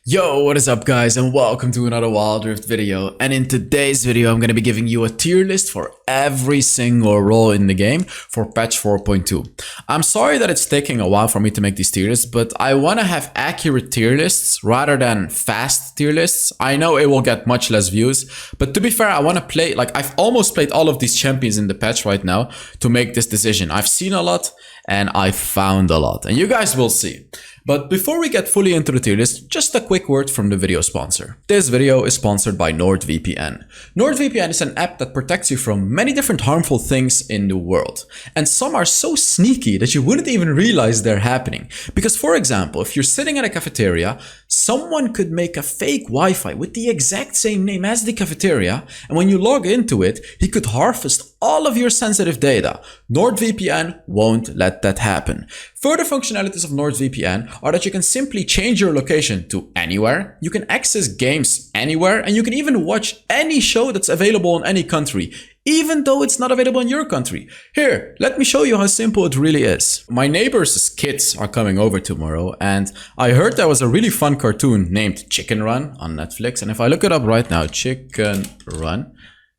Yo, what is up guys, and welcome to another Wild Rift video. And in today's video I'm going to be giving you a tier list for every single role in the game for patch 4.2. I'm sorry that it's taking a while for me to make these tier lists, but I want to have accurate tier lists rather than fast tier lists. I know it will get much less views, but to be fair, I want to play, I've almost played all of these champions in the patch right now to make this decision. I've seen a lot and I found a lot, and you guys will see. But before we get fully into the tier list, just a quick word from the video sponsor. This video is sponsored by NordVPN. NordVPN is an app that protects you from many different harmful things in the world. And some are so sneaky that you wouldn't even realize they're happening. Because for example, if you're sitting at a cafeteria, someone could make a fake Wi-Fi with the exact same name as the cafeteria, and when you log into it, he could harvest all of your sensitive data. NordVPN won't let that happen. Further functionalities of NordVPN are that you can simply change your location to anywhere, you can access games anywhere, and you can even watch any show that's available in any country, even though it's not available in your country. Here, let me show you how simple it really is. My neighbors' kids are coming over tomorrow, and I heard there was a really fun cartoon named Chicken Run on Netflix, and if I look it up right now, Chicken Run,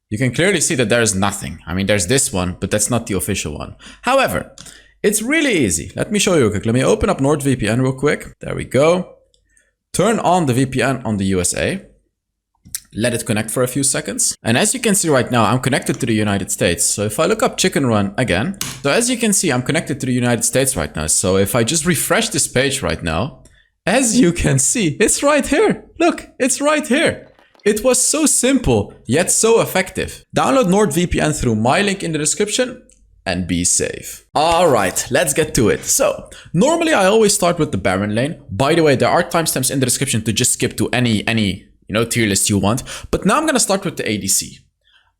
you can clearly see that there's nothing. I mean, there's this one, but that's not the official one. However, it's really easy. Let me show you real quick. Let me open up NordVPN real quick. There we go. Turn on the VPN on the USA. Let it connect for a few seconds. And as you can see right now, I'm connected to the United States. So if I look up Chicken Run again, so as you can see, I'm connected to the United States right now. So if I just refresh this page right now, as you can see, it's right here. Look, it's right here. It was so simple, yet so effective. Download NordVPN through my link in the description and be safe. Alright, let's get to it. So, normally I always start with the Baron lane. By the way, there are timestamps in the description to just skip to any tier list you want. But now I'm gonna start with the ADC.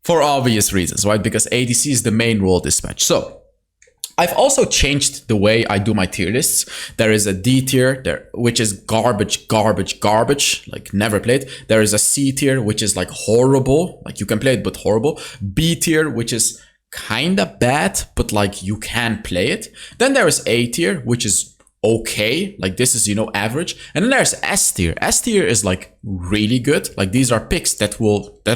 For obvious reasons, right? Because ADC is the main role this patch. So, I've also changed the way I do my tier lists. There is a D tier there, which is garbage, like never played. There is a C tier, which is like horrible, like you can play it, but horrible. B tier, which is kinda bad, but like you can play it. Then there is A tier, which is okay, like this is, average. And then there's S tier. S tier is like really good. Like these are picks that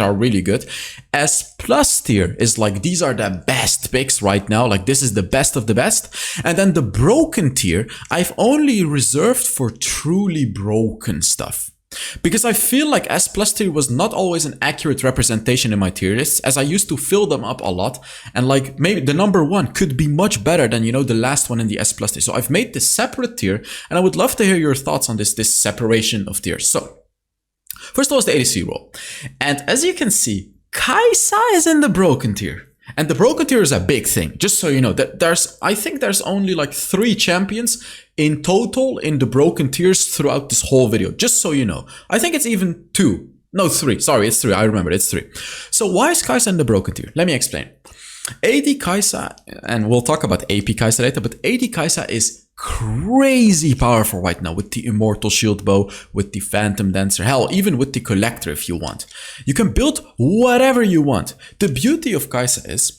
are really good. S plus tier is like these are the best picks right now. Like this is the best of the best. And then the broken tier, I've only reserved for truly broken stuff. Because I feel like S plus tier was not always an accurate representation in my tier lists, as I used to fill them up a lot, and like maybe the number one could be much better than the last one in the S plus tier. So I've made this separate tier, and I would love to hear your thoughts on this separation of tiers. So first of all is the ADC role, and as you can see, Kai'Sa is in the broken tier. And the broken tier is a big thing, just so you know. I think there's only like 3 champions in total in the broken tiers throughout this whole video, just so you know. I think it's even 2. No, 3. Sorry, it's 3. I remember, it's 3. So why is Kai'Sa in the broken tier? Let me explain. AD Kai'Sa, and we'll talk about AP Kai'Sa later, but AD Kai'Sa is crazy powerful right now with the Immortal Shield Bow, with the Phantom Dancer, hell, even with the Collector if you want. You can build whatever you want. The beauty of Kai'Sa is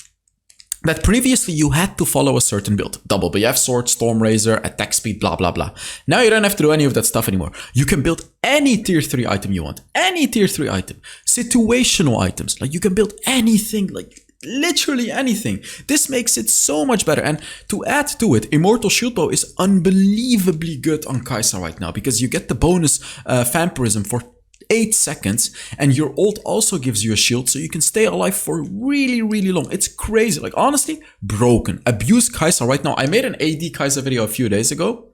that previously you had to follow a certain build. Double BF Sword, Storm Razor, attack speed, blah, blah, blah. Now you don't have to do any of that stuff anymore. You can build any tier 3 item you want. Any tier 3 item. Situational items. Like you can build anything, like literally anything. This makes it so much better. And to add to it, Immortal Shield Bow is unbelievably good on Kai'Sa right now, because you get the bonus vampirism for 8 seconds, and your ult also gives you a shield, so you can stay alive for really, really long. It's crazy. Like honestly, broken. Abuse Kai'Sa right now. I made an AD Kai'Sa video a few days ago.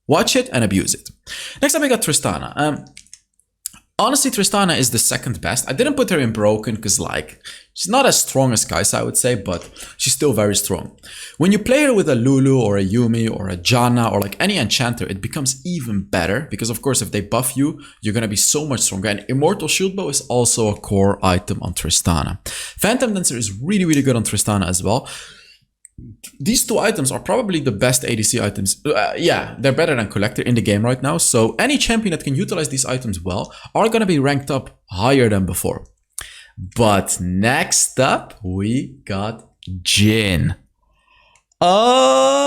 Watch it and abuse it. Next up we got Tristana. Honestly, Tristana is the second best. I didn't put her in broken because like she's not as strong as Kai'Sa, I would say, but she's still very strong. When you play her with a Lulu or a Yuumi or a Janna or like any enchanter, it becomes even better because of course if they buff you, you're gonna be so much stronger. And Immortal Shield Bow is also a core item on Tristana. Phantom Dancer is really, really good on Tristana as well. These 2 items are probably the best ADC items. Yeah, they're better than Collector in the game right now. So any champion that can utilize these items well are going to be ranked up higher than before. But next up, we got Jhin. Oh,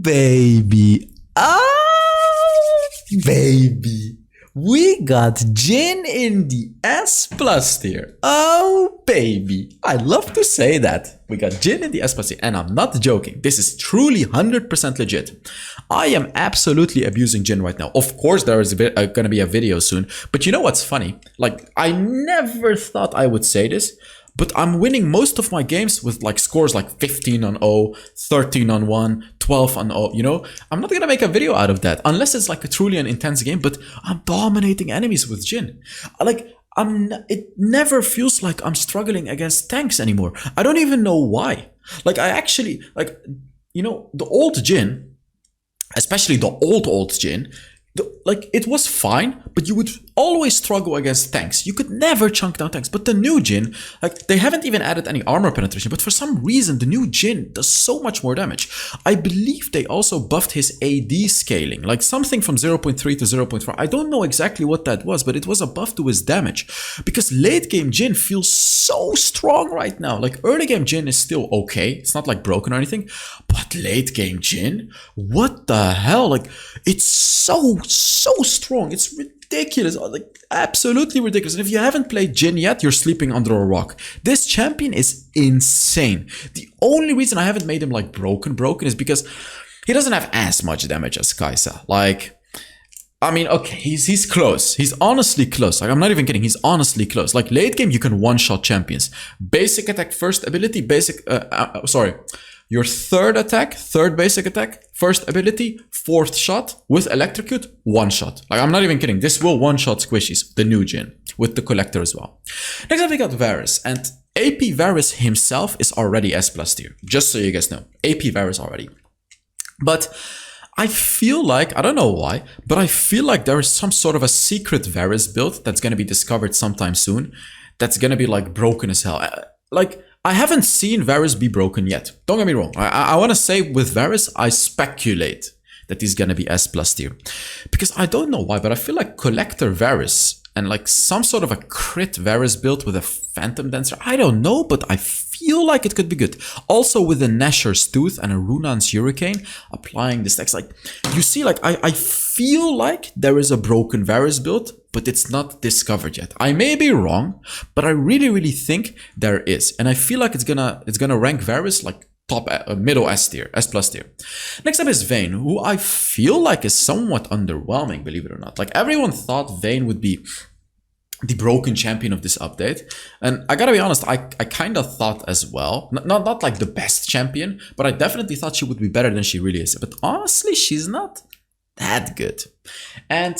baby. Oh, Baby, we got Jhin in the S plus tier. Oh baby, I love to say that. We got Jhin in the S plus tier, and I'm not joking. This is truly 100% legit. I am absolutely abusing Jhin right now. Of course, there is gonna be a video soon, but you know what's funny? Like, I never thought I would say this, but I'm winning most of my games with like scores like 15 on 0, 13 on 1, 12 on 0, you know? I'm not gonna make a video out of that unless it's like a truly an intense game, but I'm dominating enemies with Jhin. Like, it never feels like I'm struggling against tanks anymore. I don't even know why. Like, I actually, like, you know, the old Jhin, especially the old Jhin, like, it was fine, but you would always struggle against tanks. You could never chunk down tanks. But the new Jhin, like, they haven't even added any armor penetration, but for some reason, the new Jhin does so much more damage. I believe they also buffed his AD scaling, like something from 0.3 to 0.4. I don't know exactly what that was, but it was a buff to his damage. Because late game Jhin feels so strong right now. Like, early game Jhin is still okay. It's not like broken or anything. But late game Jhin, what the hell? Like, it's so strong. It's ridiculous. Like, absolutely ridiculous. And if you haven't played Jhin yet, you're sleeping under a rock. This champion is insane. The only reason I haven't made him like broken is because he doesn't have as much damage as Kai'Sa. Like, I mean, okay, he's close. He's honestly close. Like, I'm not even kidding. He's honestly close. Like, late game, you can one-shot champions. Basic attack, first ability, your third attack, third basic attack, first ability, fourth shot, with electrocute, one shot. Like, I'm not even kidding. This will one-shot squishies, the new Jhin, with the collector as well. Next up, we got Varus, and AP Varus himself is already S plus tier, just so you guys know. AP Varus already. But I feel like, I don't know why, but I feel like there is some sort of a secret Varus build that's going to be discovered sometime soon that's going to be like broken as hell. Like, I haven't seen Varus be broken yet. Don't get me wrong. I want to say with Varus, I speculate that he's going to be S plus tier. Because I don't know why, but I feel like Collector Varus and like some sort of a crit Varus build with a Phantom Dancer, I don't know, but I feel like it could be good. Also with a Nashor's Tooth and a Runan's Hurricane, applying the stacks. Like, you see, like, I feel like there is a broken Varus build, but it's not discovered yet. I may be wrong, but I really think there is. And I feel like it's gonna rank Varus like top middle S tier, S plus tier. Next up is Vayne, who I feel like is somewhat underwhelming, believe it or not. Like, everyone thought Vayne would be the broken champion of this update, and I gotta be honest, I kind of thought as well. Not like the best champion, but I definitely thought she would be better than she really is. But honestly, she's not that good. And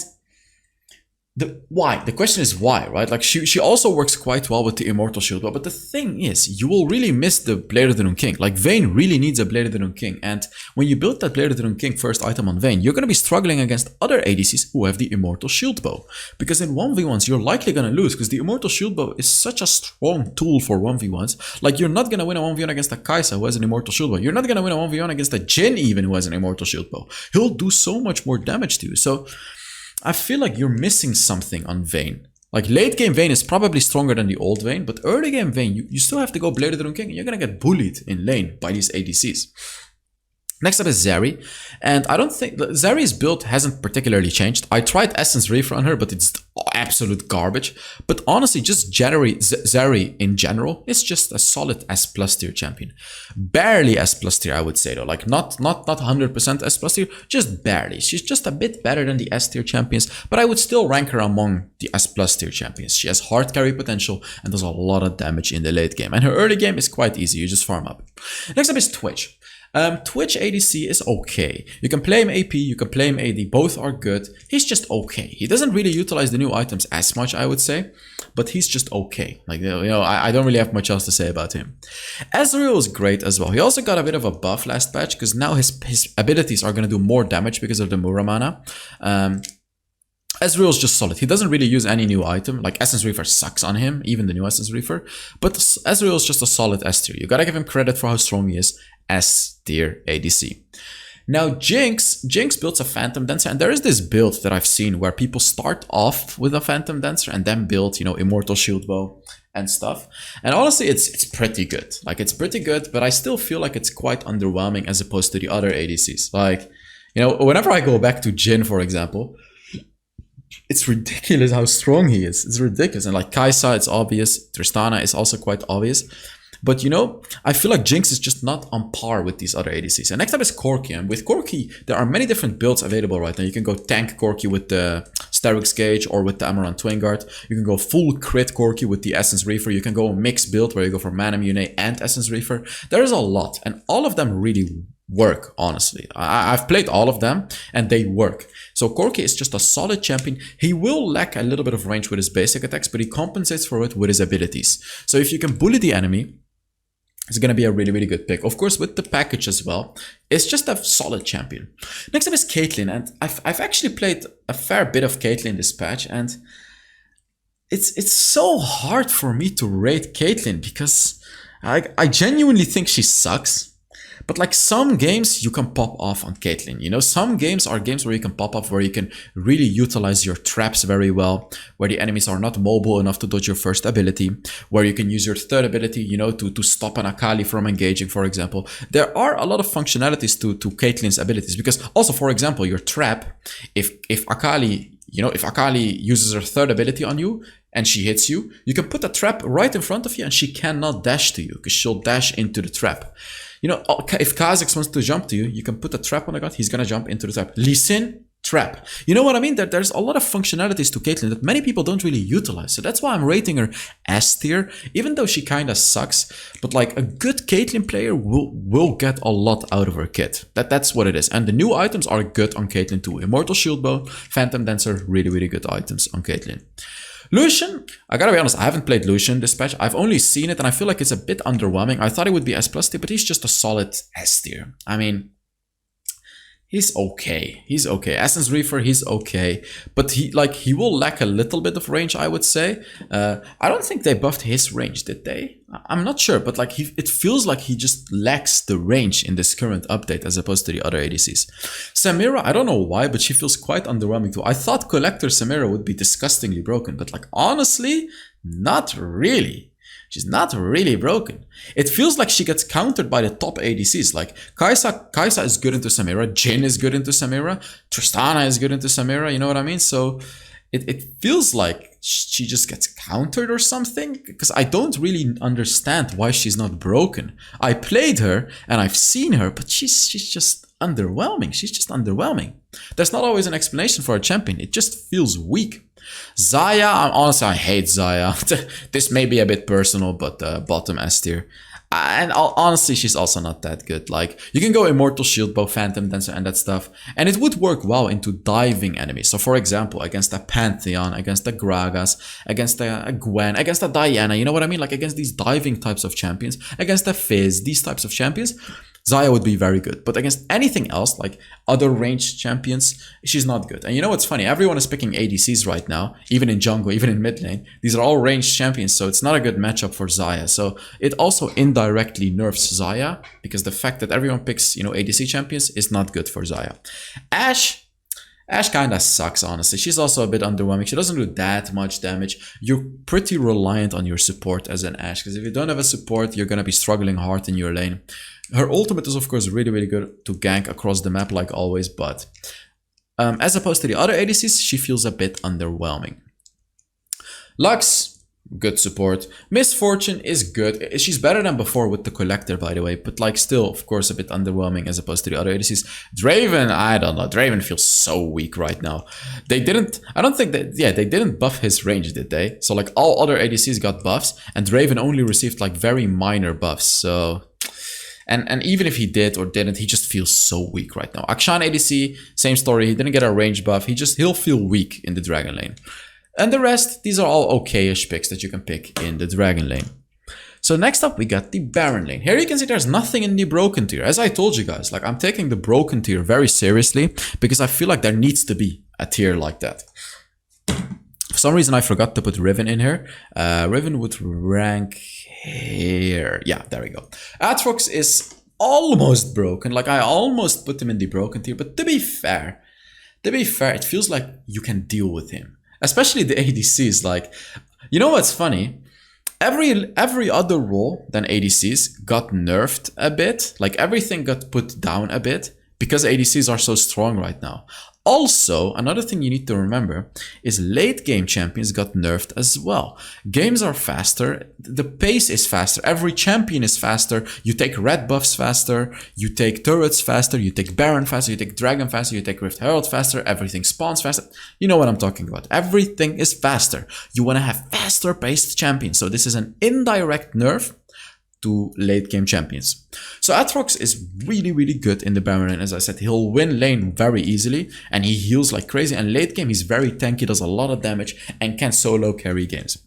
the question is why, right? Like, she also works quite well with the Immortal Shield, but the thing is, you will really miss the Blade of the Rune King. Like, Vayne really needs a Blade of the Rune King, and when you build that Blade of the Rune King first item on Vayne, you're going to be struggling against other ADCs who have the Immortal Shield Bow. Because in 1v1s, you're likely going to lose, because the Immortal Shield Bow is such a strong tool for 1v1s. Like, you're not going to win a 1v1 against a Kai'Sa who has an Immortal Shield Bow. You're not going to win a 1v1 against a Jhin even who has an Immortal Shield Bow. He'll do so much more damage to you. So I feel like you're missing something on Vayne. Like, late game Vayne is probably stronger than the old Vayne, but early game Vayne, you still have to go Blade of the Rune King, and you're gonna get bullied in lane by these ADCs. Next up is Zeri, and I don't think Zeri's build hasn't particularly changed. I tried Essence Reefer on her, but it's absolute garbage. But honestly, just Zeri in general is just a solid S plus tier champion. Barely S plus tier, I would say though. Like, not 100% S plus tier, just barely. She's just a bit better than the S tier champions, but I would still rank her among the S plus tier champions. She has hard carry potential and does a lot of damage in the late game. And her early game is quite easy, you just farm up. Next up is Twitch. Twitch ADC is okay. You can play him AP, you can play him AD, both are good. He's just okay. He doesn't really utilize the new items as much, I would say, but he's just okay. Like, you know, I don't really have much else to say about him. Ezreal is great as well. He also got a bit of a buff last patch, because now his abilities are going to do more damage because of the Muramana. Ezreal is just solid. He doesn't really use any new item. Like, Essence Reefer sucks on him, even the new Essence Reefer. But Ezreal is just a solid S tier. You gotta give him credit for how strong he is. S tier ADC. Now, Jinx builds a Phantom Dancer, and there is this build that I've seen where people start off with a Phantom Dancer and then build, you know, Immortal Shield Bow and stuff. And honestly, it's pretty good. Like, it's pretty good, but I still feel like it's quite underwhelming as opposed to the other ADCs. Like, you know, whenever I go back to Jhin, for example, it's ridiculous how strong he is. It's ridiculous. And like Kai'Sa, it's obvious. Tristana is also quite obvious. But you know, I feel like Jinx is just not on par with these other ADCs. And next up is Corki. And with Corki, there are many different builds available right now. You can go tank Corki with the Sterix Gauge or with the Amaranth Twin Guard. You can go full crit Corki with the Essence Reaver. You can go a mixed build where you go for Mana Mune and Essence Reaver. There's a lot. And all of them really work, honestly. I've played all of them and they work. So Corki is just a solid champion. He will lack a little bit of range with his basic attacks, but he compensates for it with his abilities. So if you can bully the enemy, it's going to be a really, really good pick. Of course, with the package as well, it's just a solid champion. Next up is Caitlyn, and I've actually played a fair bit of Caitlyn this patch, and it's so hard for me to rate Caitlyn because I genuinely think she sucks. But like some games you can pop off on Caitlyn, you know, some games are games where you can pop off, where you can really utilize your traps very well, where the enemies are not mobile enough to dodge your first ability, where you can use your third ability, you know, to stop an Akali from engaging, for example. There are a lot of functionalities to Caitlyn's abilities, because also, for example, your trap, if Akali, you know, if Akali uses her third ability on you, and she hits you, you can put a trap right in front of you and she cannot dash to you because she'll dash into the trap. You know, if Kha'Zix wants to jump to you, you can put a trap on the god, he's gonna jump into the trap. Lee Sin, trap. You know what I mean? There's a lot of functionalities to Caitlyn that many people don't really utilize. So that's why I'm rating her S tier, even though she kinda sucks. But like a good Caitlyn player will get a lot out of her kit. That's what it is. And the new items are good on Caitlyn too. Immortal Shield Bow, Phantom Dancer, really, really good items on Caitlyn. Lucian, I gotta be honest, I haven't played Lucian this patch. I've only seen it and I feel like it's a bit underwhelming. I thought it would be S+ tier, but he's just a solid S tier. I mean, he's okay. He's okay. Essence Reaver, he's okay. But he will lack a little bit of range, I would say. I don't think they buffed his range, did they? I'm not sure, but like it feels like he just lacks the range in this current update as opposed to the other ADCs. Samira, I don't know why, but she feels quite underwhelming too. I thought Collector Samira would be disgustingly broken, but like honestly, not really. She's not really broken. It feels like she gets countered by the top ADCs. Like Kai'Sa is good into Samira, Jhin is good into Samira, Tristana is good into Samira, you know what I mean? So it feels like she just gets countered or something, because I don't really understand why she's not broken. I played her and I've seen her, but she's just underwhelming. She's just underwhelming. There's not always an explanation for a champion. It just feels weak. Xayah, honestly, I hate Xayah. This may be a bit personal, but bottom S tier. And honestly, she's also not that good. Like, you can go Immortal Shield Bow, Phantom Dancer, and that stuff, and it would work well into diving enemies. So, for example, against a Pantheon, against a Gragas, against a Gwen, against a Diana, you know what I mean? Like, against these diving types of champions, against a Fizz, these types of champions, Xayah would be very good. But against anything else, like other ranged champions, she's not good. And you know what's funny? Everyone is picking ADCs right now, even in jungle, even in mid lane. These are all ranged champions, so it's not a good matchup for Xayah. So it also indirectly nerfs Xayah, because the fact that everyone picks, you know, ADC champions is not good for Xayah. Ashe kinda sucks, honestly. She's also a bit underwhelming. She doesn't do that much damage. You're pretty reliant on your support as an Ashe, because if you don't have a support, you're gonna be struggling hard in your lane. Her ultimate is of course really, really good to gank across the map like always, but as opposed to the other ADCs, she feels a bit underwhelming. Lux, good support. Miss Fortune is good. She's better than before with the Collector, by the way, but like still, of course, a bit underwhelming as opposed to the other ADCs. Draven, I don't know. Draven feels so weak right now. They didn't buff his range, did they? So like all other ADCs got buffs, and Draven only received like very minor buffs, so... And even if he did or didn't, he just feels so weak right now. Akshan ADC, same story. He didn't get a range buff. He'll feel weak in the Dragon lane. And the rest, these are all okay-ish picks that you can pick in the Dragon lane. So next up, we got the Baron lane. Here you can see there's nothing in the broken tier. As I told you guys, like I'm taking the broken tier very seriously because I feel like there needs to be a tier like that. For some reason, I forgot to put Riven in here. Riven would rank here. Yeah, there we go. Aatrox is almost broken. Like I almost put him in the broken tier, but to be fair, it feels like you can deal with him. Especially the ADCs. Like, you know what's funny? Every other role than ADCs got nerfed a bit. Like everything got put down a bit because ADCs are so strong right now. Also, another thing you need to remember is late game champions got nerfed as well. Games are faster, the pace is faster, every champion is faster, you take red buffs faster, you take turrets faster, you take Baron faster, you take Dragon faster, you take Rift Herald faster, everything spawns faster. You know what I'm talking about. Everything is faster. You want to have faster paced champions. So this is an indirect nerf to late game champions. So Aatrox is really good in the Baron lane. As I said, he'll win lane very easily and he heals like crazy, and late game he's very tanky, does a lot of damage and can solo carry games.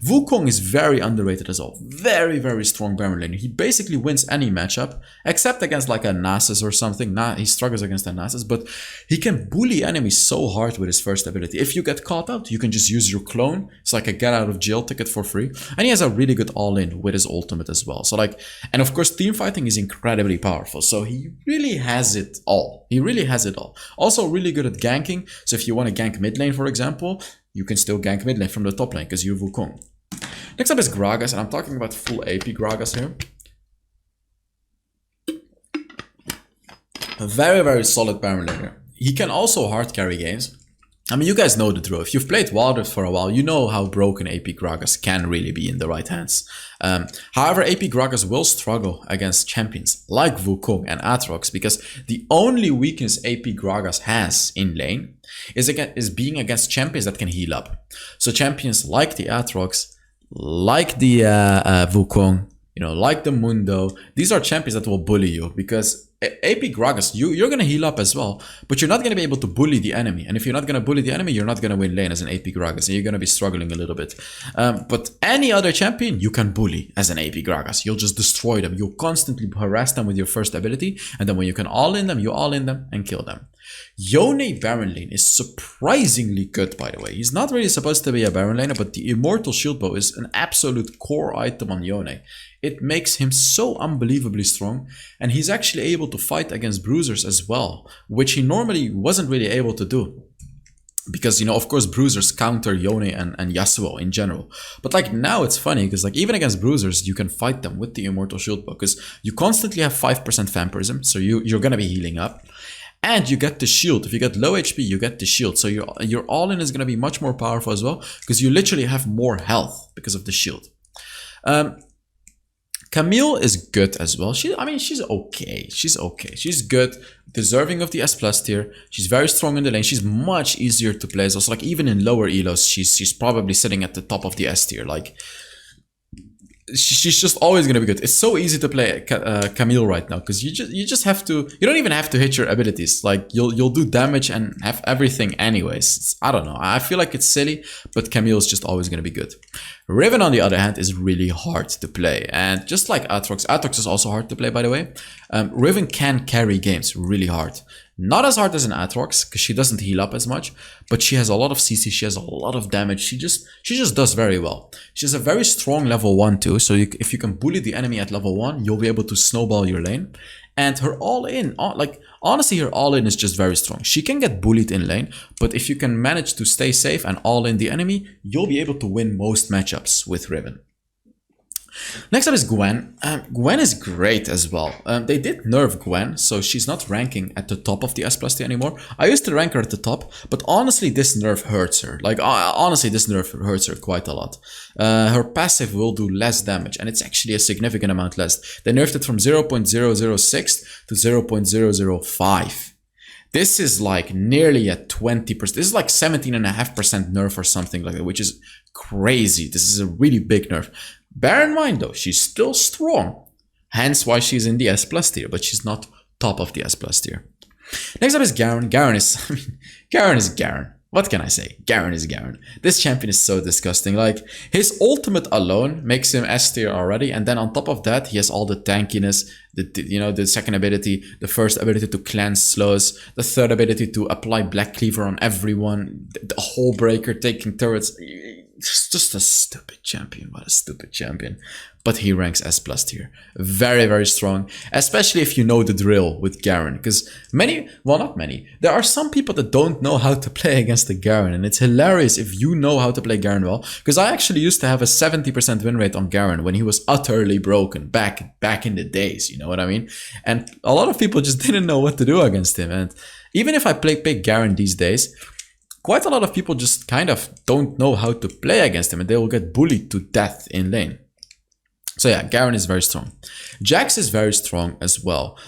Wukong is very underrated as well. Very strong Baron lane. He basically wins any matchup except against like a Nasus or something. He struggles against a Nasus, but he can bully enemies so hard with his first ability. If you get caught out, you can just use your clone. It's like a get out of jail ticket for free. And he has a really good all-in with his ultimate as well. So like, and of course team fighting is incredibly powerful. So he really has it all. He really has it all. Also really good at ganking. So if you want to gank mid lane, for example, you can still gank mid lane from the top lane because you have Wukong. Next up is Gragas, and I'm talking about full AP Gragas here. A very solid Baron laner. He can also hard carry games. I mean, you guys know the drill. If you've played Wild Rift for a while, you know how broken AP Gragas can really be in the right hands. However, AP Gragas will struggle against champions like Wukong and Aatrox, because the only weakness AP Gragas has in lane is being against champions that can heal up. So champions like the Aatrox, like the Wukong, you know, like the Mundo, these are champions that will bully you, because AP Gragas, you're going to heal up as well, but you're not going to be able to bully the enemy. And if you're not going to bully the enemy, you're not going to win lane as an AP Gragas, and you're going to be struggling a little bit. But any other champion, you can bully as an AP Gragas. You'll just destroy them. You'll constantly harass them with your first ability, and then when you can all-in them, you all-in them and kill them. Yone Baron lane is surprisingly good, by the way. He's not really supposed to be a Baron laner, but the Immortal Shield Bow is an absolute core item on Yone. It makes him so unbelievably strong, and he's actually able to fight against bruisers as well, which he normally wasn't really able to do. Because, you know, of course, bruisers counter Yone and Yasuo in general. But like now it's funny, because like even against bruisers, you can fight them with the Immortal Shield Bow, because you constantly have 5% vampirism, so you're going to be healing up. And you get the shield. If you get low HP, you get the shield. So your all-in is going to be much more powerful as well, because you literally have more health because of the shield. Camille is good as well. She's okay. She's okay. She's good, deserving of the S+ tier. She's very strong in the lane. She's much easier to play. So like even in lower elos, she's probably sitting at the top of the S tier. Like, she's just always gonna be good. It's so easy to play Camille right now, because you just have to. You don't even have to hit your abilities. Like you'll do damage and have everything anyways. I don't know. I feel like it's silly, but Camille is just always gonna be good. Riven, on the other hand, is really hard to play, and just like Aatrox is also hard to play, by the way. Riven can carry games really hard. Not as hard as an Aatrox, because she doesn't heal up as much, but she has a lot of CC, she has a lot of damage, she just does very well. She has a very strong level 1 too, so if you can bully the enemy at level 1, you'll be able to snowball your lane. And her all-in, like honestly, her all-in is just very strong. She can get bullied in lane, but if you can manage to stay safe and all-in the enemy, you'll be able to win most matchups with Riven. Next up is Gwen. Gwen is great as well. They did nerf Gwen, so she's not ranking at the top of the S+ tier anymore. I used to rank her at the top, but honestly, this nerf hurts her. Like, honestly, this nerf hurts her quite a lot. Her passive will do less damage, and it's actually a significant amount less. They nerfed it from 0.006 to 0.005. This is like nearly a 20%. This is like 17.5% nerf or something like that, which is crazy. This is a really big nerf. Bear in mind though, she's still strong, hence why she's in the S+ tier, but she's not top of the S+ tier. Next up is Garen. Garen is Garen. What can I say? Garen is Garen. This champion is so disgusting. Like, his ultimate alone makes him S tier already, and then on top of that, he has all the tankiness, the second ability, the first ability to cleanse slows, the third ability to apply Black Cleaver on everyone, the whole breaker, taking turrets. It's just a stupid champion. What a stupid champion. But he ranks S+ tier. Very strong. Especially if you know the drill with Garen. Because not many. There are some people that don't know how to play against the Garen. And it's hilarious if you know how to play Garen well. Because I actually used to have a 70% win rate on Garen when he was utterly broken back in the days. You know what I mean? And a lot of people just didn't know what to do against him. And even if I pick Garen these days, quite a lot of people just kind of don't know how to play against him and they will get bullied to death in lane. So yeah, Garen is very strong. Jax is very strong as well.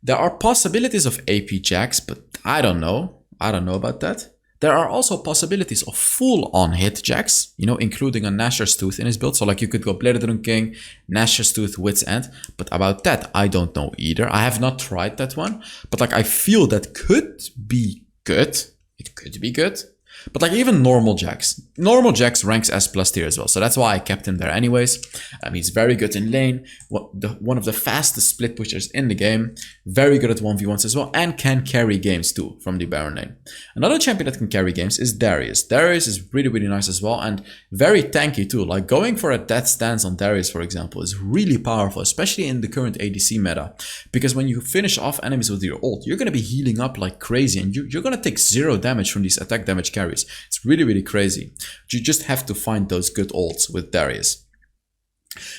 There are possibilities of AP Jax, but I don't know. I don't know about that. There are also possibilities of full-on hit Jax, you know, including a Nashor's Tooth in his build. So like you could go Bladed King, Nashor's Tooth, Wit's End. But about that, I don't know either. I have not tried that one. But like I feel that could be good. It could be good. But like even normal Jax ranks S plus tier as well. So that's why I kept him there anyways. He's very good in lane. One of the fastest split pushers in the game. Very good at 1v1s as well. And can carry games too from the Baron lane. Another champion that can carry games is Darius. Darius is really, really nice as well. And very tanky too. Like going for a death stance on Darius, for example, is really powerful. Especially in the current ADC meta. Because when you finish off enemies with your ult, you're going to be healing up like crazy. And you're going to take 0 damage from these attack damage carries. It's really, really crazy. You just have to find those good ults with Darius.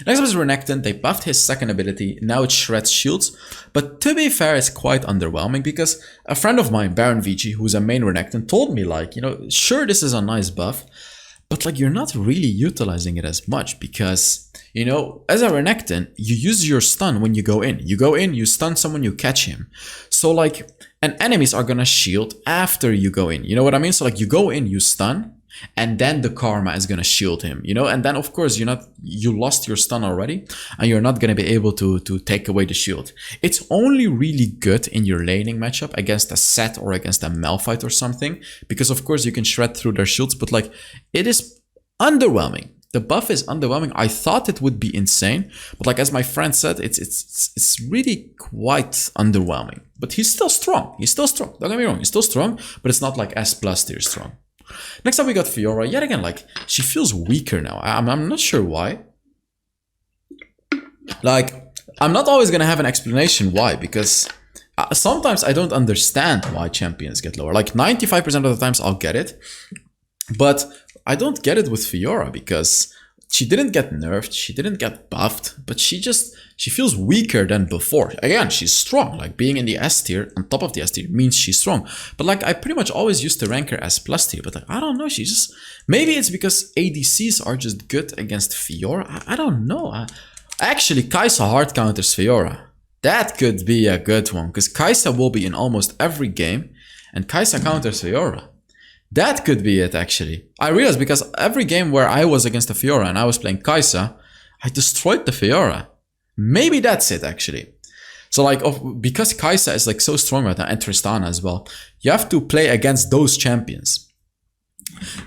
Next up is Renekton. They buffed his second ability. Now it shreds shields. But to be fair, it's quite underwhelming because a friend of mine, Baron VG, who's a main Renekton, told me like, you know, sure, this is a nice buff, but like you're not really utilizing it as much because, you know, as a Renekton, you use your stun when you go in. You go in, you stun someone, you catch him. So like, and enemies are gonna shield after you go in. You know what I mean? So like you go in, you stun, and then the karma is gonna shield him, you know? And then of course you lost your stun already, and you're not gonna be able to take away the shield. It's only really good in your laning matchup against a Set or against a Malphite or something, because of course you can shred through their shields, but like it is underwhelming. The buff is underwhelming. I thought it would be insane, but like as my friend said, it's really quite underwhelming. But he's still strong. He's still strong. Don't get me wrong. He's still strong, but it's not like S plus tier strong. Next up we got Fiora. Yet again, like she feels weaker now. I'm not sure why. Like I'm not always gonna have an explanation why, because sometimes I don't understand why champions get lower. Like 95% of the times I'll get it, but I don't get it with Fiora because she didn't get nerfed, she didn't get buffed, but she feels weaker than before. Again, she's strong, like being in the S tier, on top of the S tier, means she's strong. But like, I pretty much always used to rank her as plus tier, but like, I don't know, she just... Maybe it's because ADCs are just good against Fiora, I don't know. Actually, Kai'Sa hard counters Fiora. That could be a good one, because Kai'Sa will be in almost every game, and Kai'Sa counters Fiora. That could be it, actually. I realized because every game where I was against a Fiora and I was playing Kai'Sa, I destroyed the Fiora. Maybe that's it, actually. So like, because Kai'Sa is like so strong right now, and Tristana as well, you have to play against those champions.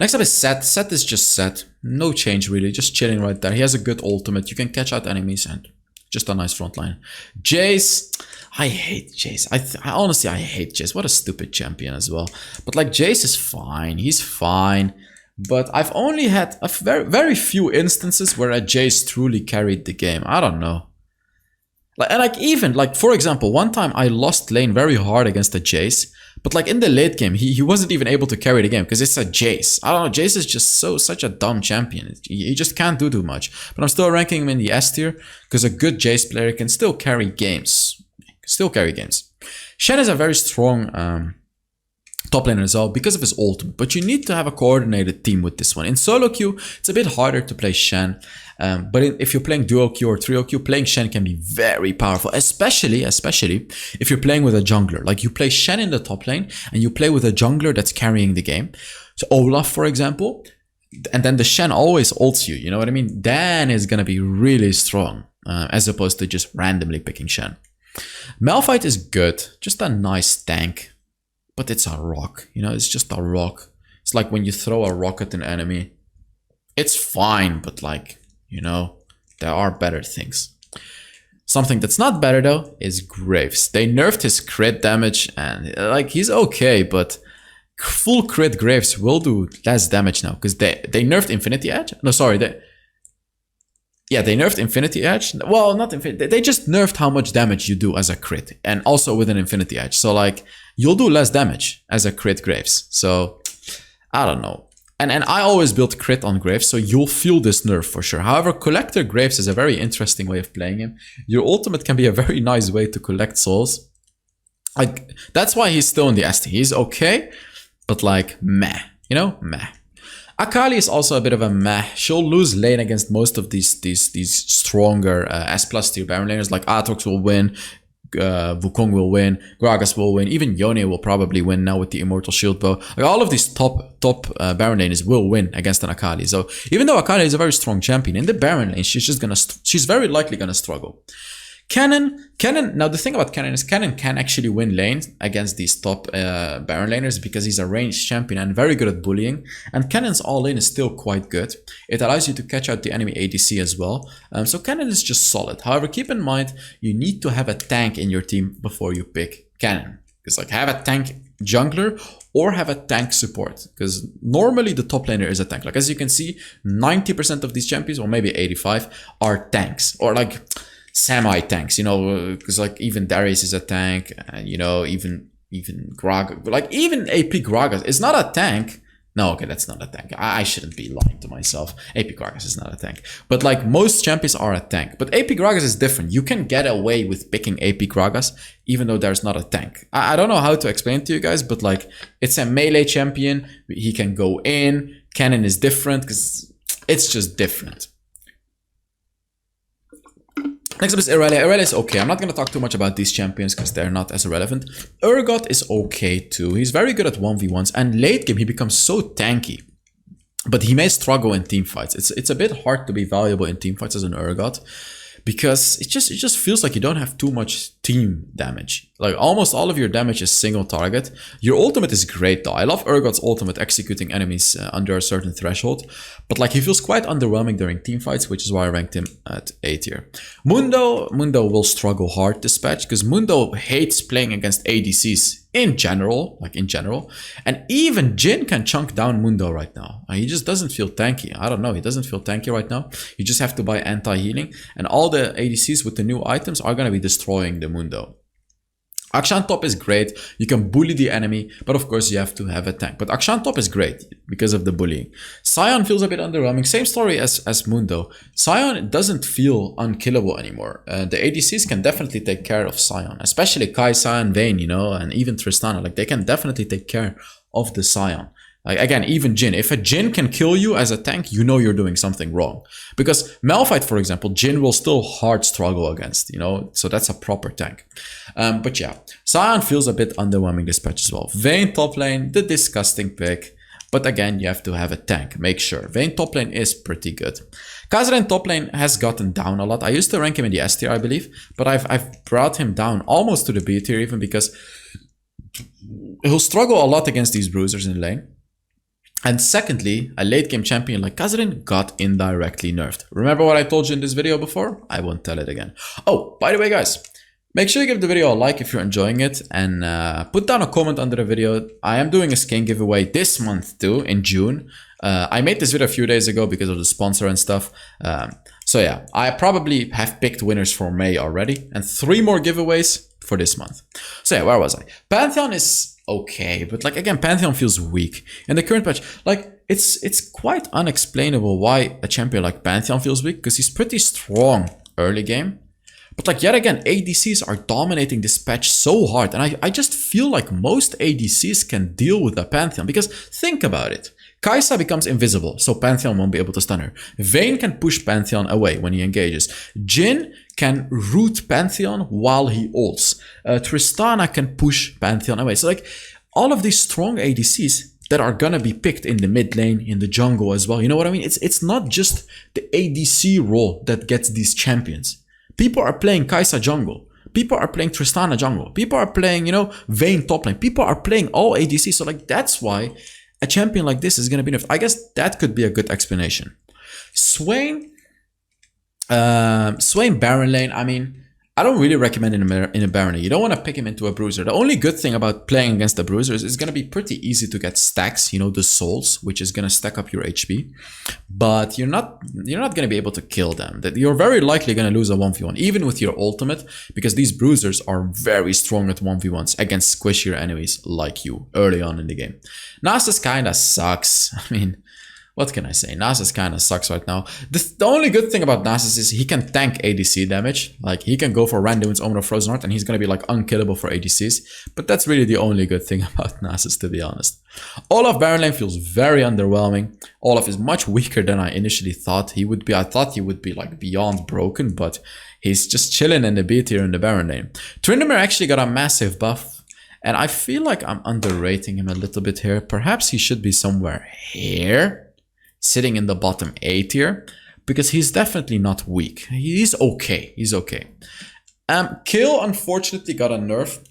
Next up is Set. Set is just Set. No change really, just chilling right there. He has a good ultimate. You can catch out enemies and just a nice front line. Jace. I hate Jace. I honestly, I hate Jace. What a stupid champion as well. But like Jace is fine. He's fine. But I've only had a very few instances where a Jace truly carried the game. I don't know. Like for example, one time I lost lane very hard against a Jace. But like in the late game, he wasn't even able to carry the game because it's a Jace. I don't know, Jace is just such a dumb champion. He just can't do too much. But I'm still ranking him in the S tier because a good Jace player can still carry games. Shen is a very strong top laner as well because of his ultimate, but you need to have a coordinated team with this one. In solo queue, it's a bit harder to play Shen, but if you're playing duo queue or trio queue, playing Shen can be very powerful, especially if you're playing with a jungler. Like you play Shen in the top lane and you play with a jungler that's carrying the game. So Olaf, for example, and then the Shen always ults you, you know what I mean? Then it's gonna be really strong as opposed to just randomly picking Shen. Malphite is good, just a nice tank, but it's a rock, you know, it's just a rock. It's like when you throw a rock at an enemy. It's fine, but like, you know, there are better things. Something that's not better though is Graves. They nerfed his crit damage and like he's okay, but full crit Graves will do less damage now because they nerfed Infinity Edge. No, sorry, they nerfed Infinity Edge. Well, not Infinity. They just nerfed how much damage you do as a crit. And also with an Infinity Edge. So like, you'll do less damage as a crit Graves. So, I don't know. And I always build crit on Graves, so you'll feel this nerf for sure. However, Collector Graves is a very interesting way of playing him. Your ultimate can be a very nice way to collect souls. Like, that's why he's still in the ST. He's okay, but like, meh. You know? Meh. Akali is also a bit of a meh. She'll lose lane against most of these stronger S+ tier Baron laners. Like Aatrox will win, Wukong will win, Gragas will win, even Yone will probably win now with the Immortal Shield Bow. Like all of these top Baron laners will win against an Akali. So even though Akali is a very strong champion, in the Baron lane, she's very likely gonna struggle. Cannon, now the thing about Cannon is Cannon can actually win lanes against these top Baron laners because he's a ranged champion and very good at bullying. And Cannon's all-in is still quite good. It allows you to catch out the enemy ADC as well. So Cannon is just solid. However, keep in mind, you need to have a tank in your team before you pick Cannon. Because like have a tank jungler or have a tank support. Because normally the top laner is a tank. Like as you can see, 90% of these champions, or maybe 85, are tanks. Or like semi-tanks, you know, because like even Darius is a tank, and you know, even Gragas, like even AP Gragas is not a tank. No, okay, that's not a tank. I shouldn't be lying to myself. AP Gragas is not a tank. But like most champions are a tank. But AP Gragas is different. You can get away with picking AP Gragas even though there's not a tank. I don't know how to explain it to you guys, but like it's a melee champion. He can go in. Cannon is different because it's just different. Next up is Irelia. Irelia is okay. I'm not going to talk too much about these champions because they're not as relevant. Urgot is okay too. He's very good at 1v1s, and late game he becomes so tanky. But he may struggle in team fights. It's a bit hard to be valuable in team fights as an Urgot, because it just feels like you don't have too much team damage. Like almost all of your damage is single target. Your ultimate is great though. I love Urgot's ultimate executing enemies under a certain threshold, but like he feels quite underwhelming during team fights, which is why I ranked him at A tier. Mundo will struggle hard this patch because Mundo hates playing against ADCs in general, and even Jhin can chunk down Mundo right now. He just doesn't feel tanky. I don't know, he doesn't feel tanky right now. You just have to buy anti-healing, and all the ADCs with the new items are gonna be destroying the Mundo. Akshan top is great. You can bully the enemy, but of course you have to have a tank. But Akshan top is great because of the bullying. Sion feels a bit underwhelming. Same story as Mundo. Sion doesn't feel unkillable anymore. The ADCs can definitely take care of Sion, especially Kai'Sa and Vayne, you know, and even Tristana. Like they can definitely take care of the Sion. Like again, even Jhin. If a Jhin can kill you as a tank, you know you're doing something wrong. Because Malphite, for example, Jhin will still hard struggle against, you know, so that's a proper tank. But yeah, Sion feels a bit underwhelming this patch as well. Vayne top lane, the disgusting pick. But again, you have to have a tank, make sure. Vayne top lane is pretty good. Kha'Zix top lane has gotten down a lot. I used to rank him in the S tier, I believe, but I've brought him down almost to the B tier even, because he'll struggle a lot against these bruisers in lane. And secondly, a late game champion like Kha'Zix got indirectly nerfed. Remember what I told you in this video before? I won't tell it again. Oh, by the way, guys, make sure you give the video a like if you're enjoying it, and put down a comment under the video. I am doing a skin giveaway this month too, in June. I made this video a few days ago because of the sponsor and stuff. So yeah, I probably have picked winners for May already, and 3 more giveaways for this month. So yeah, where was I? Pantheon is okay, but like again, Pantheon feels weak in the current patch. Like it's quite unexplainable why a champion like Pantheon feels weak, because he's pretty strong early game. But like yet again, ADCs are dominating this patch so hard, and I just feel like most ADCs can deal with the Pantheon, because think about it. Kai'Sa becomes invisible, so Pantheon won't be able to stun her. Vayne can push Pantheon away when he engages. Jhin can root Pantheon while he ults. Tristana can push Pantheon away. So like all of these strong ADCs that are gonna be picked in the mid lane, in the jungle as well. You know what I mean? It's not just the ADC role that gets these champions. People are playing Kai'Sa jungle. People are playing Tristana jungle. People are playing, you know, Vayne top lane. People are playing all ADC. So like that's why a champion like this is going to be nerfed. I guess that could be a good explanation. Swain Baron lane, I mean, I don't really recommend him in a Baron lane. You don't want to pick him into a bruiser. The only good thing about playing against the bruisers is going to be pretty easy to get stacks, you know, the souls, which is going to stack up your HP. But you're not going to be able to kill them. That you're very likely going to lose a 1v1, even with your ultimate, because these bruisers are very strong at 1v1s against squishier enemies like you early on in the game. Nasus kinda sucks. I mean, What can I say? Nasus kind of sucks right now. The only good thing about Nasus is he can tank ADC damage. Like, he can go for Randuin's Omen of Frozen Heart and he's going to be like unkillable for ADCs. But that's really the only good thing about Nasus, to be honest. Olaf Baron lane feels very underwhelming. Olaf is much weaker than I initially thought he would be. I thought he would be like beyond broken, but he's just chilling in the B tier in the Baron lane. Tryndamere actually got a massive buff. And I feel like I'm underrating him a little bit here. Perhaps he should be somewhere here, sitting in the bottom A tier, because he's definitely not weak. He's okay. He's okay. Kill unfortunately got a nerf.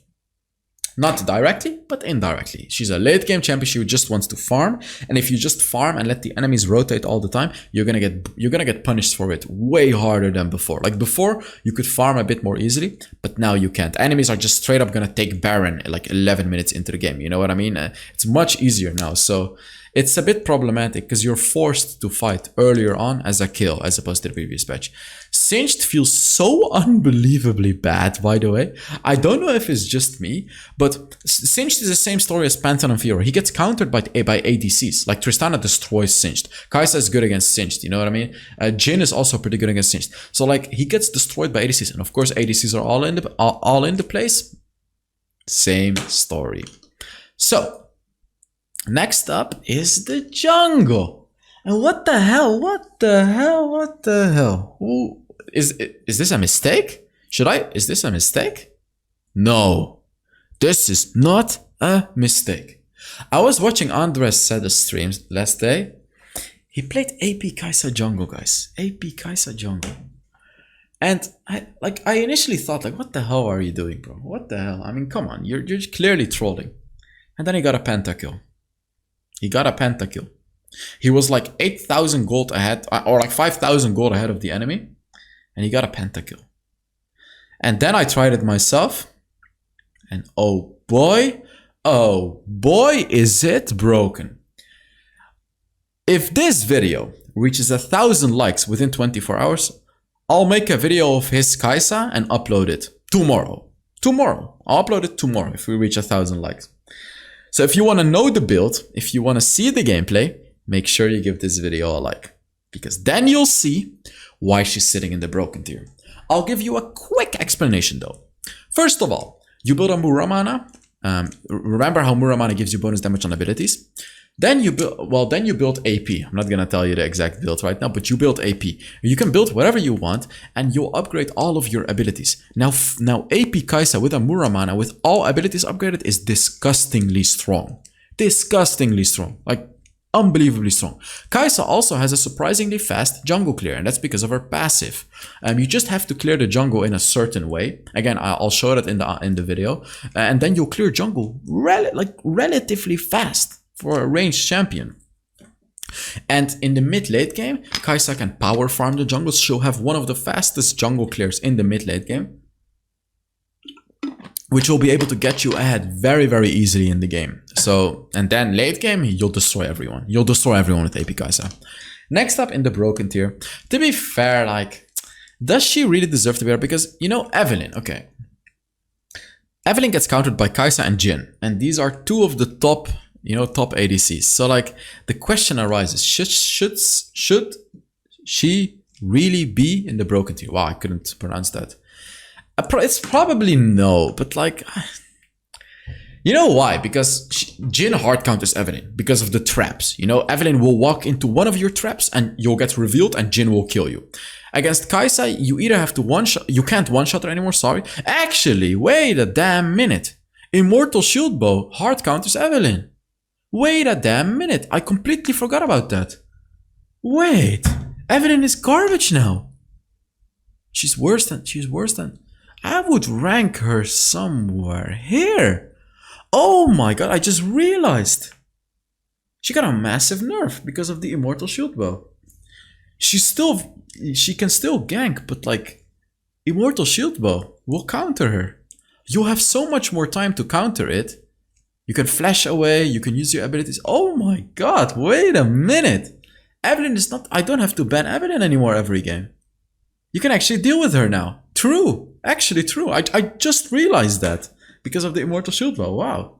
Not directly, but indirectly. She's a late game champion. She just wants to farm, and if you just farm and let the enemies rotate all the time, you're gonna get punished for it way harder than before. Like before, you could farm a bit more easily, but now you can't. Enemies are just straight up gonna take Baron like 11 minutes into the game. You know what I mean? It's much easier now, so it's a bit problematic because you're forced to fight earlier on as a kill as opposed to the previous patch. Singed feels so unbelievably bad, by the way. I don't know if it's just me, but Singed is the same story as Pantheon and Fiora. He gets countered by ADCs. Like Tristana destroys Singed. Kai'Sa is good against Singed, you know what I mean? Jhin is also pretty good against Singed. So like he gets destroyed by ADCs, and of course ADCs are all in the place. Same story. So next up is the jungle. And what the hell? What the hell? What the hell? Who is this a mistake? Is this a mistake? No. This is not a mistake. I was watching Andres Seda's streams last day. He played AP Kai'Sa jungle, guys. AP Kai'Sa jungle. And I initially thought like, what the hell are you doing, bro? What the hell? I mean, come on, you're clearly trolling. And then he got a pentakill. He got a pentakill. He was like 8,000 gold ahead, or like 5,000 gold ahead of the enemy, and he got a pentakill. And then I tried it myself, and oh boy, is it broken. If this video reaches 1,000 likes within 24 hours, I'll make a video of his Kai'Sa and upload it tomorrow. I'll upload it tomorrow if we reach 1,000 likes. So if you want to know the build, if you want to see the gameplay, make sure you give this video a like, because then you'll see why she's sitting in the broken tier. I'll give you a quick explanation though. First of all, you build a Muramana. Remember how Muramana gives you bonus damage on abilities? Then you build AP. I'm not gonna tell you the exact build right now, but you build AP. You can build whatever you want, and you'll upgrade all of your abilities. Now AP Kai'Sa with a Muramana with all abilities upgraded is disgustingly strong. Disgustingly strong. Like, unbelievably strong. Kai'Sa also has a surprisingly fast jungle clear, and that's because of her passive. You just have to clear the jungle in a certain way. Again, I'll show that in the video, and then you'll clear jungle relatively fast for a ranged champion. And in the mid-late game, Kai'Sa can power farm the jungle. She'll have one of the fastest jungle clears in the mid-late game, which will be able to get you ahead very, very easily in the game. So, and then late game, you'll destroy everyone. You'll destroy everyone with AP Kai'Sa. Next up in the broken tier, to be fair, like, does she really deserve to be there? Because, you know, Evelynn, okay. Evelynn gets countered by Kai'Sa and Jhin, and these are two of the top, you know, top ADCs. So like, the question arises, should she really be in the broken tier? Wow, I couldn't pronounce that. It's probably no, but like, you know why? Because Jhin hard counters Evelynn because of the traps. You know, Evelynn will walk into one of your traps and you'll get revealed and Jhin will kill you. Against Kai'Sa, you either have to one-shot, you can't one-shot her anymore, sorry. Actually, wait a damn minute. Immortal Shield Bow hard counters Evelynn. Wait a damn minute, I completely forgot about that. Wait, Evelynn is garbage now. She's worse than, I would rank her somewhere here. Oh my god, I just realized. She got a massive nerf because of the Immortal Shield Bow. She can still gank, but like, Immortal Shield Bow will counter her. You have so much more time to counter it. You can flash away, you can use your abilities. Oh my god, wait a minute. Evelynn is not, I don't have to ban Evelynn anymore every game. You can actually deal with her now. True, actually true. I just realized that because of the Immortal Shield Bow, wow.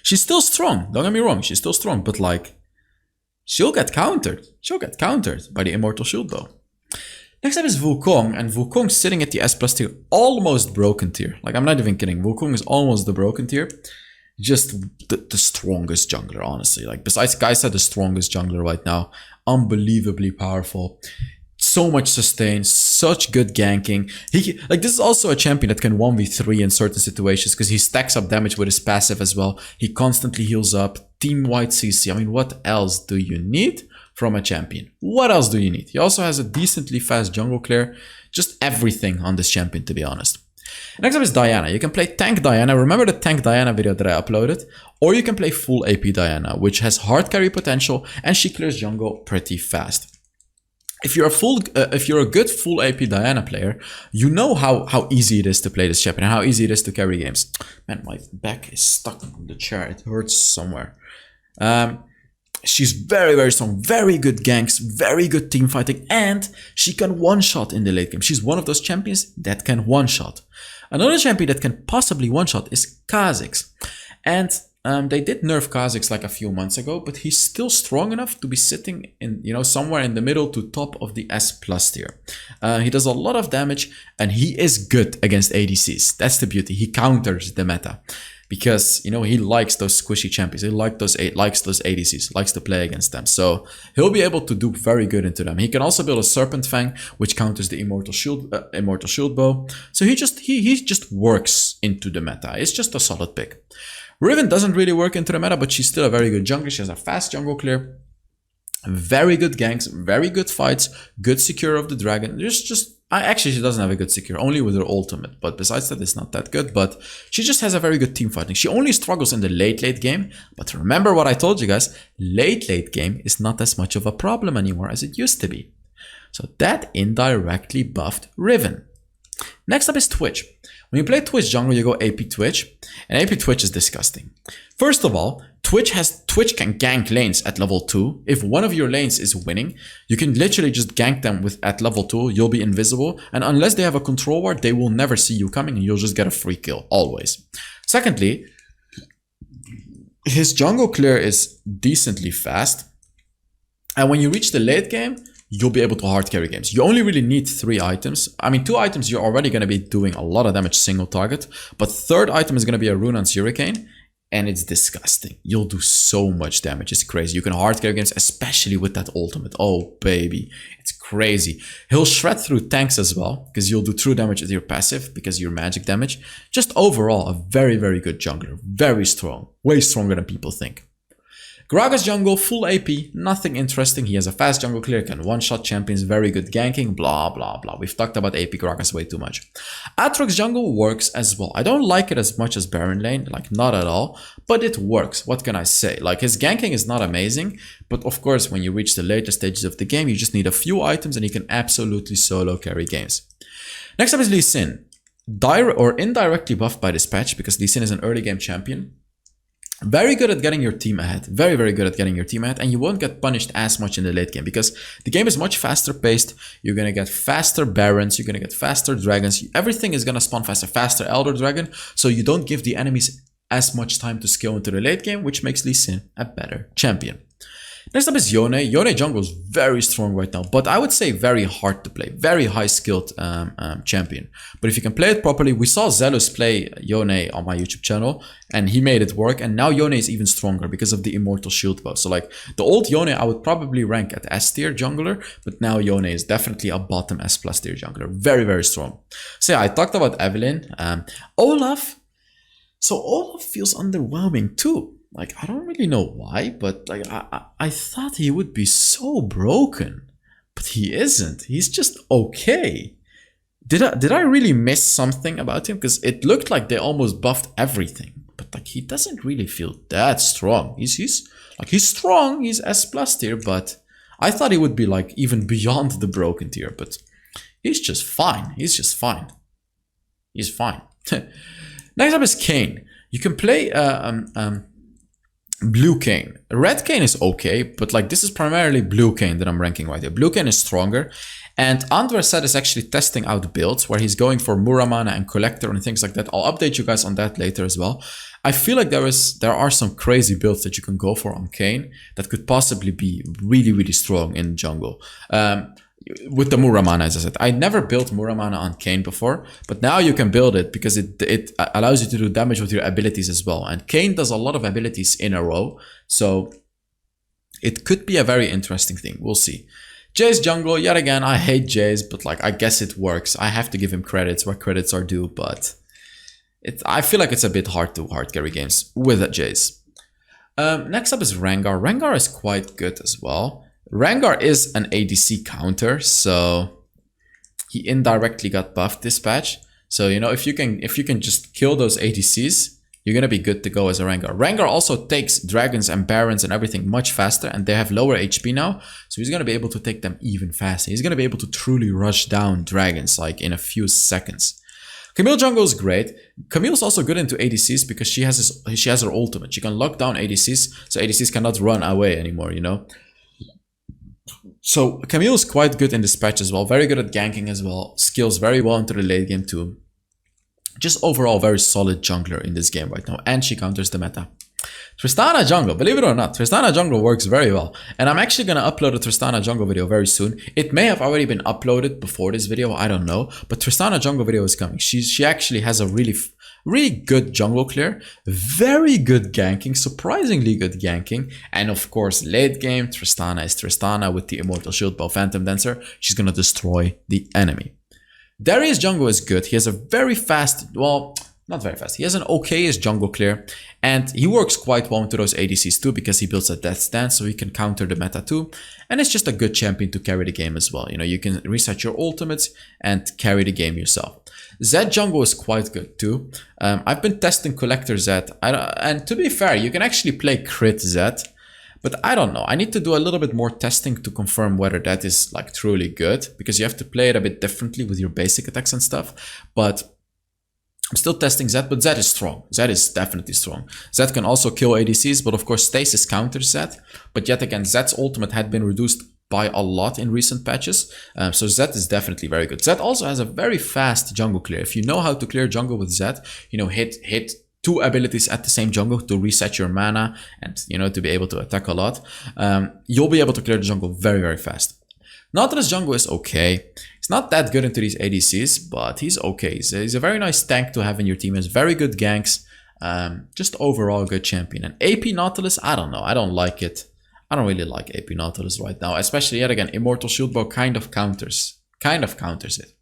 She's still strong, don't get me wrong, she's still strong, but like, she'll get countered. She'll get countered by the Immortal Shield Bow. Next up is Wukong, and Wukong's sitting at the S+ tier, almost broken tier. Like, I'm not even kidding. Wukong is almost the broken tier. Just the strongest jungler, honestly. Like, besides Kai'Sa, the strongest jungler right now. Unbelievably powerful. So much sustain, such good ganking. Like, this is also a champion that can 1v3 in certain situations because he stacks up damage with his passive as well. He constantly heals up. Team-wide CC. I mean, what else do you need from a champion? What else do you need? He also has a decently fast jungle clear. Just everything on this champion, to be honest. Next up is Diana. You can play tank Diana. Remember the tank Diana video that I uploaded? Or you can play full AP Diana, which has hard carry potential and she clears jungle pretty fast. If you're a good full AP Diana player, you know how easy it is to play this champion and how easy it is to carry games. Man, my back is stuck in the chair. It hurts somewhere. She's very, very strong, very good ganks, very good team fighting, and she can one-shot in the late game. She's one of those champions that can one-shot. Another champion that can possibly one-shot is Kha'Zix. And they did nerf Kha'Zix like a few months ago, but he's still strong enough to be sitting in, somewhere in the middle to top of the S+ tier. He does a lot of damage, and he is good against ADCs. That's the beauty. He counters the meta. Because, he likes those squishy champions. He likes those ADCs, likes to play against them. So he'll be able to do very good into them. He can also build a Serpent Fang, which counters the Immortal Shield Bow. So he just works into the meta. It's just a solid pick. Riven doesn't really work into the meta, but she's still a very good jungler. She has a fast jungle clear, very good ganks, very good fights, good secure of the dragon. Actually, she doesn't have a good secure, only with her ultimate. But besides that, it's not that good. But she just has a very good team fighting. She only struggles in the late game. But remember what I told you guys, late game is not as much of a problem anymore as it used to be. So that indirectly buffed Riven. Next up is Twitch. When you play Twitch jungle, you go AP Twitch. And AP Twitch is disgusting. First of all, Twitch can gank lanes at level 2. If one of your lanes is winning, you can literally just gank them at level 2. You'll be invisible. And unless they have a control ward, they will never see you coming and you'll just get a free kill, always. Secondly, his jungle clear is decently fast. And when you reach the late game, you'll be able to hard carry games. You only really need 3 items. I mean, 2 items, you're already going to be doing a lot of damage single target. But third item is going to be a Runaan's Hurricane. And it's disgusting. You'll do so much damage. It's crazy. You can hard carry games, especially with that ultimate. Oh, baby. It's crazy. He'll shred through tanks as well, because you'll do true damage with your passive, because your magic damage. Just overall, a very, very good jungler. Very strong. Way stronger than people think. Gragas jungle, full AP, nothing interesting. He has a fast jungle clear, can one-shot champions, very good ganking, blah, blah, blah. We've talked about AP Gragas way too much. Aatrox jungle works as well. I don't like it as much as Baron lane, like not at all, but it works. What can I say? Like, his ganking is not amazing, but of course, when you reach the later stages of the game, you just need a few items and you can absolutely solo carry games. Next up is Lee Sin. Indirectly buffed by this patch, because Lee Sin is an early game champion. Very good at getting your team ahead. Very, very good at getting your team ahead. And you won't get punished as much in the late game because the game is much faster paced. You're going to get faster Barons. You're going to get faster Dragons. Everything is going to spawn faster. Faster Elder Dragon. So you don't give the enemies as much time to scale into the late game, which makes Lee Sin a better champion. Next up is Yone. Yone jungle is very strong right now, but I would say very hard to play. Very high skilled champion. But if you can play it properly, we saw Zelus play Yone on my YouTube channel and he made it work. And now Yone is even stronger because of the Immortal Shield Bow. So like the old Yone, I would probably rank at S tier jungler, but now Yone is definitely a bottom S+ tier jungler. Very, very strong. So yeah, I talked about Evelynn. Olaf. So Olaf feels underwhelming too. Like, I don't really know why, but like I thought he would be so broken, but he isn't. He's just okay. Did I really miss something about him? Because it looked like they almost buffed everything, but like he doesn't really feel that strong. He's strong. He's S+ tier, but I thought he would be like even beyond the broken tier. But he's just fine. He's just fine. He's fine. Next up is Kayn. You can play Blue Kayn. Red Kayn is okay, but like this is primarily Blue Kayn that I'm ranking right here. Blue Kayn is stronger. And Andreset is actually testing out builds where he's going for Muramana and Collector and things like that. I'll update you guys on that later as well. I feel like there are some crazy builds that you can go for on Kayn that could possibly be really, really strong in jungle. With the Muramana, as I said. I never built Muramana on Kayn before, but now you can build it because it allows you to do damage with your abilities as well. And Kayn does a lot of abilities in a row, so it could be a very interesting thing. We'll see. Jay's jungle, yet again, I hate Jay's, but like I guess it works. I have to give him credits where credits are due, but I feel like it's a bit hard to hard carry games with Jay's. Next up is Rengar. Rengar is quite good as well. Rengar is an ADC counter, so he indirectly got buffed this patch. So you know, if you can just kill those ADCs, you're gonna be good to go as a Rengar. Rengar also takes dragons and barons and everything much faster, and they have lower HP now, so he's gonna be able to take them even faster. He's gonna be able to truly rush down dragons like in a few seconds. Camille jungle is great. Camille's also good into ADCs because she has her ultimate. She can lock down ADCs, so ADCs cannot run away anymore, you know. So Camille is quite good in this patch as well. Very good at ganking as well. Skills very well into the late game too. Just overall very solid jungler in this game right now. And she counters the meta. Tristana jungle, believe it or not, Tristana jungle works very well. And I'm actually going to upload a Tristana jungle video very soon. It may have already been uploaded before this video, I don't know. But Tristana jungle video is coming. She actually has a really good jungle clear, very good ganking, surprisingly good ganking, and of course late game Tristana is Tristana with the Immortal Shield Bow Phantom Dancer. She's gonna destroy the enemy. Darius jungle is good. He has a very fast, well, not very fast, he has an okay-ish jungle clear, and he works quite well into those ADCs too because he builds a death stance so he can counter the meta too, and it's just a good champion to carry the game as well. You know, you can reset your ultimates and carry the game yourself. Zed jungle is quite good too. I've been testing Collector Zed, and to be fair, you can actually play crit Zed, but I don't know. I need to do a little bit more testing to confirm whether that is like truly good, because you have to play it a bit differently with your basic attacks and stuff. But I'm still testing Zed, but Zed is strong. Zed is definitely strong. Zed can also kill ADCs, but of course Stasis counters Zed. But yet again, Zed's ultimate had been reduced by a lot in recent patches, so Zed is definitely very good. Zed also has a very fast jungle clear. If you know how to clear jungle with Zed, you know, hit two abilities at the same jungle to reset your mana and, you know, to be able to attack a lot, you'll be able to clear the jungle very, very fast. Nautilus jungle is okay. He's not that good into these ADCs, but he's okay. He's a very nice tank to have in your team. He has very good ganks. Just overall a good champion. And AP Nautilus, I don't know. I don't like it. I don't really like AP Nautilus right now, especially yet again, Immortal Shield Bow kind of counters it.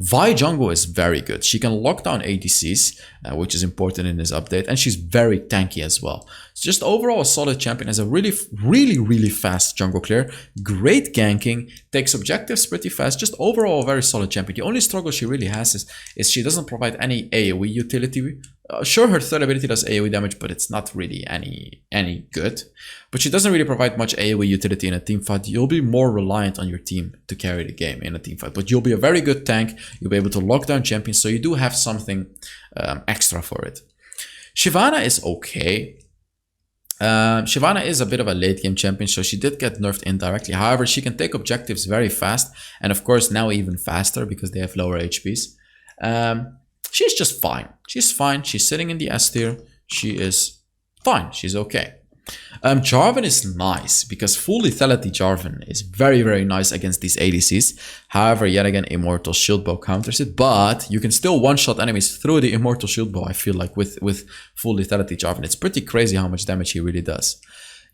Vi jungle is very good. She can lock down ADCs, which is important in this update, and she's very tanky as well. It's just overall a solid champion, has a really fast jungle clear, great ganking, takes objectives pretty fast, just overall a very solid champion. The only struggle she really has is she doesn't provide any AoE utility. Sure, her third ability does AoE damage, but it's not really any good. But she doesn't really provide much AoE utility in a team fight. You'll be more reliant on your team to carry the game in a team fight. But you'll be a very good tank. You'll be able to lock down champions, so you do have something extra for it. Shyvana is okay. Shyvana is a bit of a late game champion, so she did get nerfed indirectly. However, she can take objectives very fast, and of course now even faster because they have lower HPs. She's just fine. She's fine. She's sitting in the S tier. She is fine. She's okay. Jarvan is nice because full lethality Jarvan is very nice against these ADCs. However, yet again, Immortal Shield Bow counters it, but you can still one-shot enemies through the Immortal Shield Bow, I feel like, with full lethality Jarvan. It's pretty crazy how much damage he really does.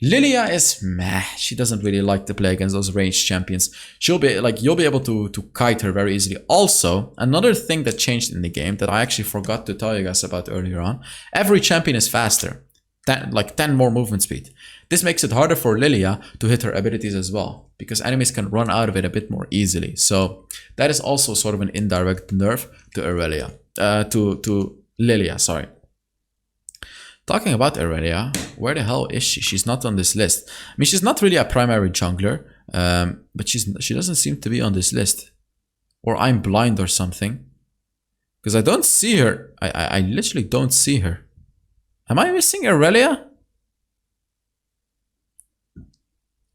Lilia is meh. She doesn't really like to play against those ranged champions. She'll be like, you'll be able to kite her very easily. Also, another thing that changed in the game that I actually forgot to tell you guys about earlier on, every champion is faster. Like 10 more movement speed. This makes it harder for Lilia to hit her abilities as well, because enemies can run out of it a bit more easily. So that is also sort of an indirect nerf to Aurelia, to Lilia, sorry. Talking about Aurelia, where the hell is she? She's not on this list. I mean, she's not really a primary jungler, but she doesn't seem to be on this list. Or I'm blind or something, because I don't see her. I literally don't see her. Am I missing Aurelia?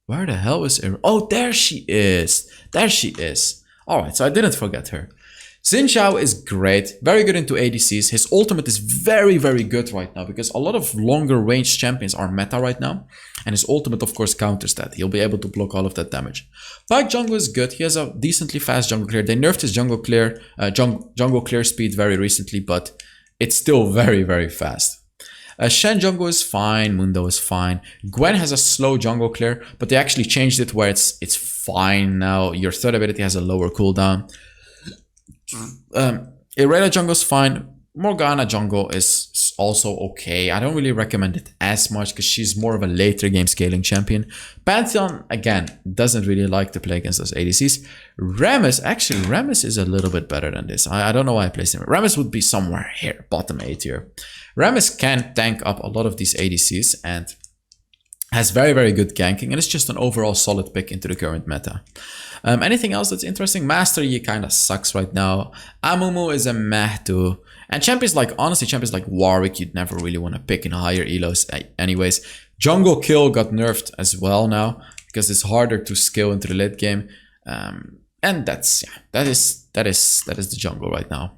Where the hell is her? Oh, there she is. There she is. Alright, so I didn't forget her. Xin Zhao is great, very good into ADCs. His ultimate is very, very good right now because a lot of longer range champions are meta right now. And his ultimate, of course, counters that. He'll be able to block all of that damage. Pyke jungle is good. He has a decently fast jungle clear. They nerfed his jungle clear speed very recently, but it's still very, very fast. Shen jungle is fine, Mundo is fine. Gwen has a slow jungle clear, but they actually changed it where it's fine now. Your third ability has a lower cooldown. Irelia jungle is fine. Morgana jungle is also okay. I don't really recommend it as much because she's more of a later game scaling champion. Pantheon, again, doesn't really like to play against those ADCs. Rammus is a little bit better than this. I don't know why I placed him. Rammus would be somewhere here, bottom 8 here. Rammus can tank up a lot of these ADCs and has very, very good ganking, and it's just an overall solid pick into the current meta. Anything else that's interesting? Master Yi kind of sucks right now. Amumu is a meh too. And champions like, honestly, champions like Warwick, you'd never really want to pick in higher elos anyways. Jungle Kill got nerfed as well now, because it's harder to scale into the late game. And that's, yeah, that is the jungle right now.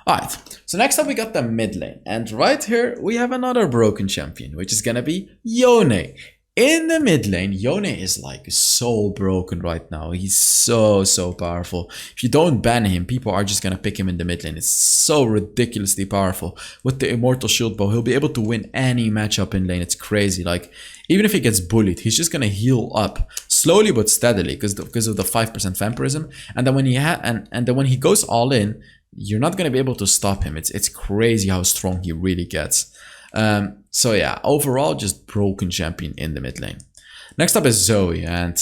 Alright, so next up we got the mid lane. And right here, we have another broken champion, which is gonna be Yone. In the mid lane, Yone is like so broken right now. He's so powerful. If you don't ban him, people are just gonna pick him in the mid lane. It's so ridiculously powerful. With the Immortal Shield Bow, he'll be able to win any matchup in lane. It's crazy. Like, even if he gets bullied, he's just gonna heal up slowly but steadily because of the 5% vampirism. And then when he goes all in, you're not gonna be able to stop him. It's crazy how strong he really gets. So yeah, overall just broken champion in the mid lane. Next up is Zoe, and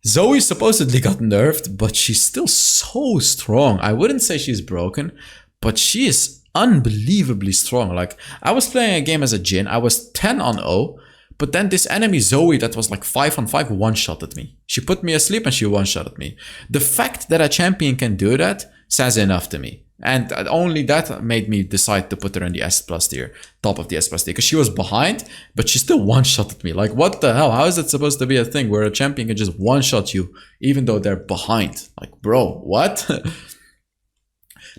Zoe supposedly got nerfed, but she's still so strong. I wouldn't say she's broken, but she is unbelievably strong. Like, I was playing a game as a Jhin, I was 10 on 0, but then this enemy Zoe that was like 5 on 5 one-shotted me. She put me asleep and she one-shotted me. The fact that a champion can do that says enough to me. And only that made me decide to put her in the S+ tier, top of the S+ tier, because she was behind, but she still one-shotted me. Like, what the hell? How is it supposed to be a thing where a champion can just one-shot you, even though they're behind? Like, bro, what?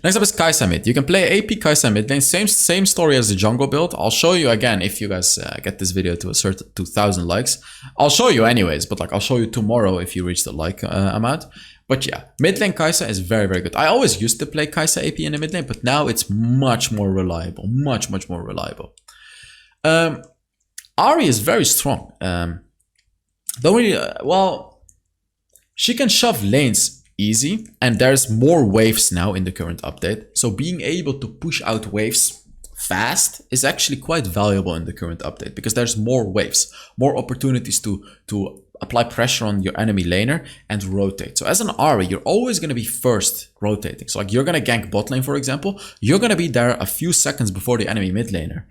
Next up is Kai'Sa mid. You can play AP Kai'Sa mid lane, same story as the jungle build. I'll show you again if you guys get this video to a certain 2,000 likes. I'll show you anyways, but like, I'll show you tomorrow if you reach the like amount. But yeah, mid lane Kai'Sa is very, very good. I always used to play Kai'Sa AP in the mid lane, but now it's much more reliable. Much more reliable. Ahri is very strong. Don't really, well, she can shove lanes easy, and there's more waves now in the current update. So being able to push out waves fast is actually quite valuable in the current update because there's more waves, more opportunities to apply pressure on your enemy laner and rotate. So as an Ahri, you're always going to be first rotating. So like, you're going to gank bot lane, for example, you're going to be there a few seconds before the enemy mid laner.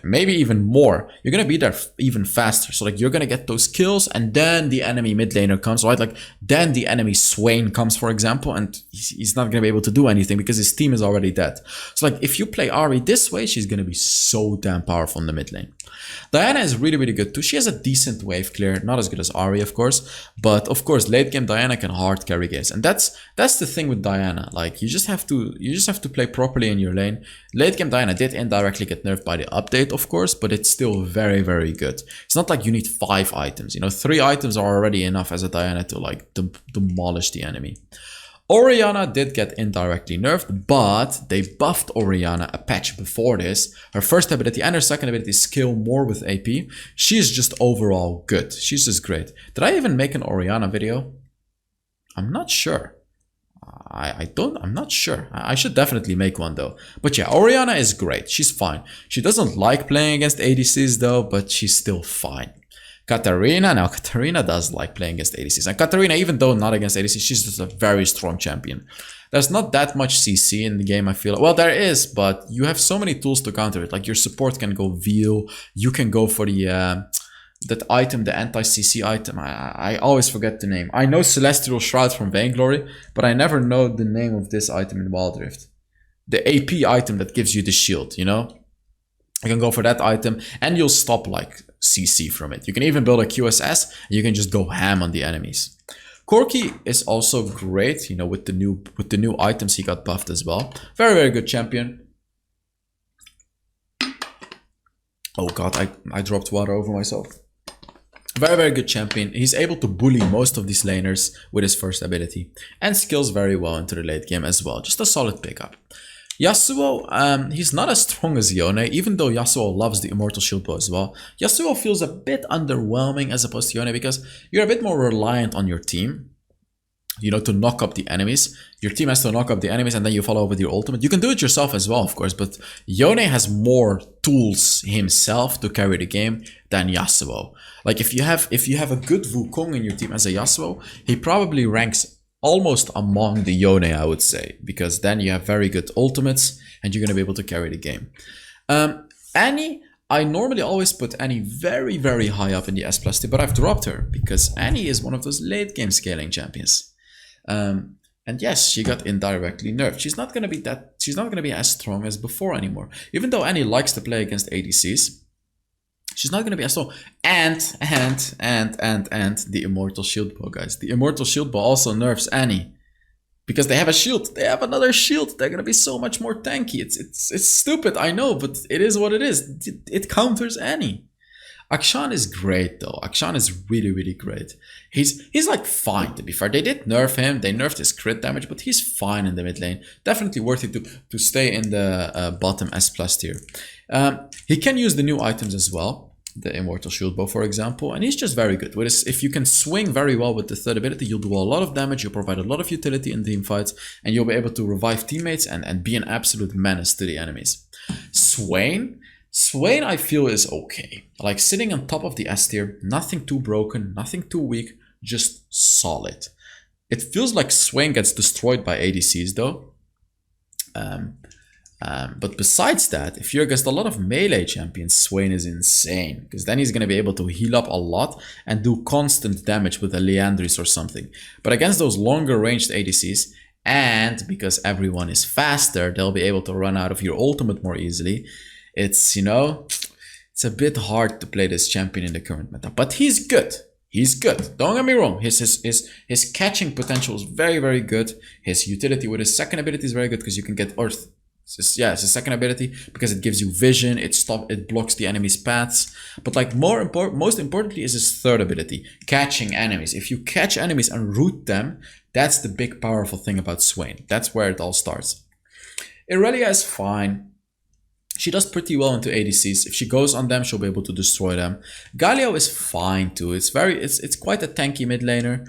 Maybe even more. You're going to be there even faster. So like, you're going to get those kills and then the enemy mid laner comes, right? Like, then the enemy Swain comes, for example, and he's not going to be able to do anything because his team is already dead. So like, if you play Ahri this way, she's going to be so damn powerful in the mid lane. Diana is really, really good too. She has a decent wave clear, not as good as Ahri, of course, but of course, late game Diana can hard carry games, and that's the thing with Diana. Like, you just have to play properly in your lane. Late game Diana did indirectly get nerfed by the update, of course, but it's still very, very good. It's not like you need 5 items. You know, 3 items are already enough as a Diana to like demolish the enemy. Orianna did get indirectly nerfed, but they buffed Orianna a patch before this. Her first ability and her second ability scale more with AP. She's just overall good. She's just great. Did I even make an Orianna video? I'm not sure. I'm not sure. I should definitely make one though. But yeah, Orianna is great. She's fine. She doesn't like playing against ADCs though, but she's still fine. Katarina, now Katarina does like playing against ADCs. And Katarina, even though not against ADCs, she's just a very strong champion. There's not that much CC in the game, I feel. Well, there is, but you have so many tools to counter it. Like, your support can go veal. You can go for the that item, the anti-CC item. I always forget the name. I know Celestial Shroud from Vainglory, but I never know the name of this item in Wild Rift. The AP item that gives you the shield, you know? You can go for that item, and you'll stop like CC from it. You can even build a QSS, and you can just go ham on the enemies. Corki is also great, you know, with the new items he got buffed as well. Very, very good champion. Oh god, I dropped water over myself. Very, very good champion. He's able to bully most of these laners with his first ability. And skills very well into the late game as well. Just a solid pickup. Yasuo, he's not as strong as Yone, even though Yasuo loves the Immortal Shield Bow as well. Yasuo feels a bit underwhelming as opposed to Yone because you're a bit more reliant on your team, you know, to knock up the enemies. Your team has to knock up the enemies and then you follow up with your ultimate. You can do it yourself as well, of course, but Yone has more tools himself to carry the game than Yasuo. Like if you have a good Wukong in your team as a Yasuo, he probably ranks almost among the Yone, I would say, because then you have very good ultimates and you're going to be able to carry the game. Annie, I normally always put Annie very, very high up in the S+ tier, but I've dropped her because Annie is one of those late game scaling champions. And yes, she got indirectly nerfed. She's not going to be as strong as before anymore. Even though Annie likes to play against ADCs, she's not going to be as strong. And the Immortal Shield Bow, guys. The Immortal Shield Bow also nerfs Annie. Because they have a shield. They have another shield. They're going to be so much more tanky. It's stupid, I know, but it is what it is. It counters Annie. Akshan is great though. Akshan is really, really great. He's like fine, to be fair. They did nerf him. They nerfed his crit damage, but he's fine in the mid lane. Definitely worth it to stay in the bottom S+ tier. He can use the new items as well. The Immortal Shield Bow, for example, and he's just very good. With his, if you can swing very well with the third ability, you'll do a lot of damage, you'll provide a lot of utility in team fights, and you'll be able to revive teammates and be an absolute menace to the enemies. Swain, I feel is okay. Like sitting on top of the S tier, nothing too broken, nothing too weak, just solid. It feels like Swain gets destroyed by ADCs though. But besides that, if you're against a lot of melee champions, Swain is insane. Because then he's going to be able to heal up a lot and do constant damage with a Leandris or something. But against those longer ranged ADCs, and because everyone is faster, they'll be able to run out of your ultimate more easily. It's, you know, it's a bit hard to play this champion in the current meta. But he's good. He's good. Don't get me wrong. His catching potential is very, very good. His utility with his second ability is very good because you can get Earth. It's his second ability because it gives you vision. It blocks the enemy's paths. But like most importantly is his third ability, catching enemies. If you catch enemies and root them, that's the big powerful thing about Swain. That's where it all starts. Irelia is fine. She does pretty well into ADCs. If she goes on them, she'll be able to destroy them. Galio is fine too. It's quite a tanky mid laner.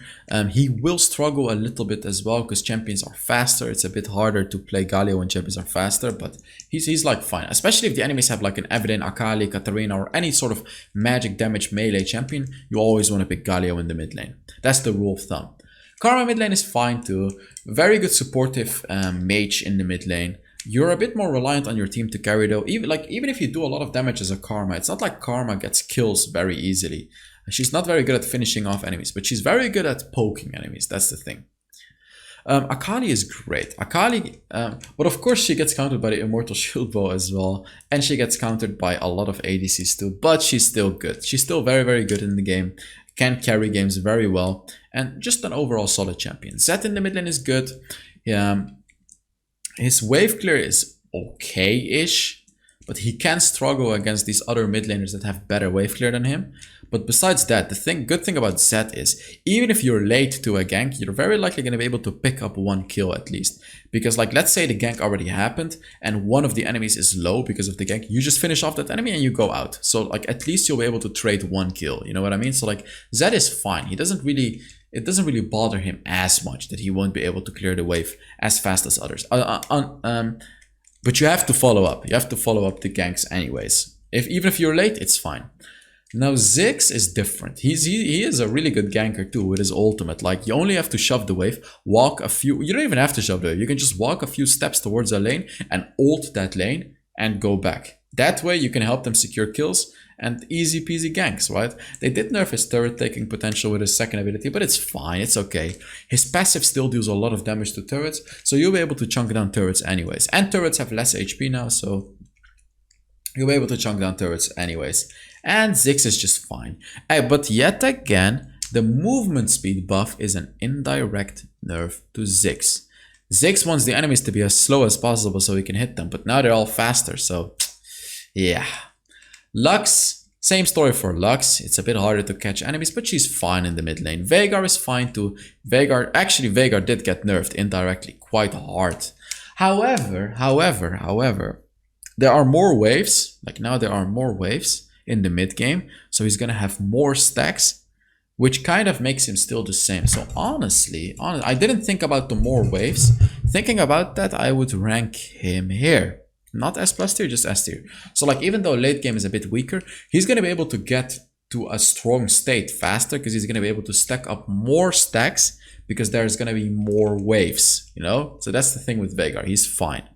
He will struggle a little bit as well because champions are faster. It's a bit harder to play Galio when champions are faster, but he's like fine. Especially if the enemies have like an Evident, Akali, Katarina, or any sort of magic damage melee champion, you always want to pick Galio in the mid lane. That's the rule of thumb. Karma mid lane is fine too. Very good supportive mage in the mid lane. You're a bit more reliant on your team to carry though. Even if you do a lot of damage as a Karma, it's not like Karma gets kills very easily. She's not very good at finishing off enemies, but she's very good at poking enemies. That's the thing. Akali is great. Akali, but of course she gets countered by the Immortal Shield Bow as well. And she gets countered by a lot of ADCs too, but she's still good. She's still very, very good in the game. Can carry games very well. And just an overall solid champion. Zed in the mid lane is good. His wave clear is okay-ish, but he can struggle against these other mid laners that have better wave clear than him. But besides that, the good thing about Zed is, even if you're late to a gank, you're very likely going to be able to pick up one kill at least. Because like, let's say the gank already happened, and one of the enemies is low because of the gank, you just finish off that enemy and you go out. So like, at least you'll be able to trade one kill, you know what I mean? So like, Zed is fine. It doesn't really bother him as much that he won't be able to clear the wave as fast as others. But you have to follow up. You have to follow up the ganks anyways. Even if you're late, it's fine. Now Ziggs is different. He is a really good ganker too with his ultimate. Like you only have to shove the wave, walk a few. You don't even have to shove the wave. You can just walk a few steps towards a lane and ult that lane and go back. That way you can help them secure kills and easy peasy ganks, right? They did nerf his turret taking potential with his second ability, but it's fine, it's okay. His passive still deals a lot of damage to turrets, so you'll be able to chunk down turrets anyways. And turrets have less HP now, so you'll be able to chunk down turrets anyways. And Ziggs is just fine. But yet again, the movement speed buff is an indirect nerf to Ziggs. Ziggs wants the enemies to be as slow as possible so he can hit them, but now they're all faster, so yeah. Lux, same story for Lux. It's a bit harder to catch enemies, but she's fine in the mid lane. Veigar is fine too. Veigar did get nerfed indirectly quite hard. However, there are more waves. Like now there are more waves in the mid game, so he's gonna have more stacks, which kind of makes him still the same. So honestly, I didn't think about the more waves. Thinking about that, I would rank him here. Not S plus tier, just S tier. So like even though late game is a bit weaker, he's going to be able to get to a strong state faster because he's going to be able to stack up more stacks because there's going to be more waves, you know? So that's the thing with Veigar. He's fine.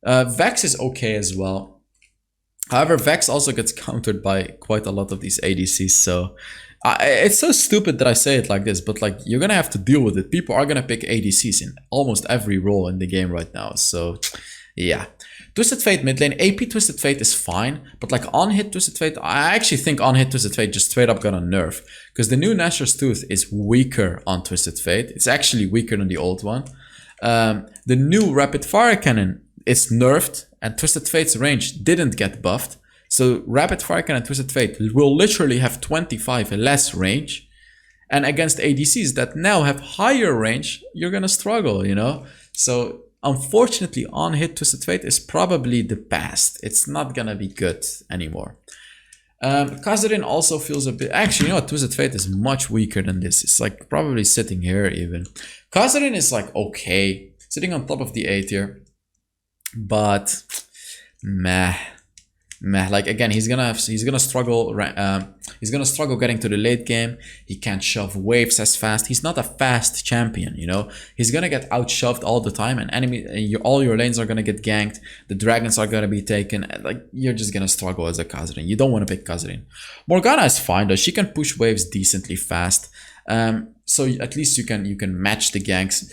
Vex is okay as well. However, Vex also gets countered by quite a lot of these ADCs, so it's so stupid that I say it like this, but like you're gonna have to deal with it. People are gonna pick ADCs in almost every role in the game right now, so yeah. Twisted Fate mid lane, AP Twisted Fate is fine, but like on-hit Twisted Fate, I actually think on-hit Twisted Fate just straight up got a nerf, because the new Nashor's Tooth is weaker on Twisted Fate. It's actually weaker than the old one. The new Rapid Fire Cannon is nerfed, and Twisted Fate's range didn't get buffed. So Rapid Fire Cannon and Twisted Fate will literally have 25 less range. And against ADCs that now have higher range, you're gonna struggle, you know? So unfortunately, on-hit Twisted Fate is probably the past. It's not gonna be good anymore. Khazariin also feels a bit... Actually, you know what? Twisted Fate is much weaker than this. It's like probably sitting here even. Khazariin is like okay, sitting on top of the A tier. But meh. Like again, he's gonna struggle. He's gonna struggle getting to the late game. He can't shove waves as fast. He's not a fast champion, you know. He's gonna get outshoved all the time, and all your lanes are gonna get ganked. The dragons are gonna be taken. Like you're just gonna struggle as a Khazariin. You don't want to pick Khazariin. Morgana is fine though. She can push waves decently fast. So at least you can match the ganks.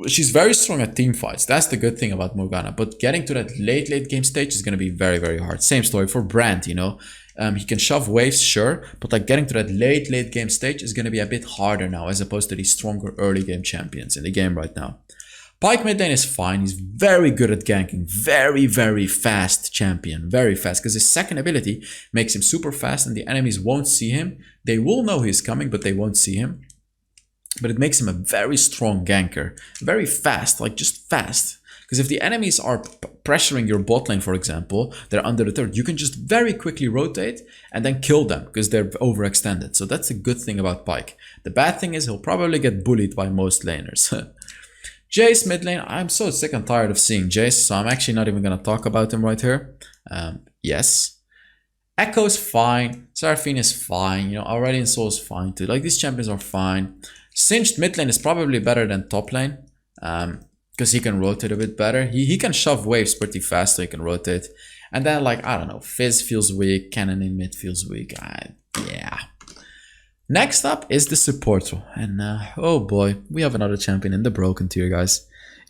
She's very strong at team fights. That's the good thing about Morgana. But getting to that late game stage is going to be very, very hard. Same story for Brand, you know. He can shove waves, sure. But like getting to that late game stage is going to be a bit harder now as opposed to these stronger early game champions in the game right now. Pyke mid lane is fine. He's very good at ganking. Very, very fast champion. Very fast. Because his second ability makes him super fast and the enemies won't see him. They will know he's coming, but they won't see him. But it makes him a very strong ganker. Very fast, like just fast. Because if the enemies are pressuring your bot lane, for example, they're under the turret, you can just very quickly rotate and then kill them because they're overextended. So that's a good thing about Pyke. The bad thing is he'll probably get bullied by most laners. Jace mid lane, I'm so sick and tired of seeing Jace, so I'm actually not even going to talk about him right here. Yes. Echo's fine. Seraphine is fine. You know, Aurelion Sol is fine too. Like these champions are fine. Singed mid lane is probably better than top lane because he can rotate a bit better. He can shove waves pretty fast so he can rotate. And then like, I don't know, Fizz feels weak, Cannon in mid feels weak. Yeah. Next up is the support role. And oh boy, we have another champion in the broken tier, guys.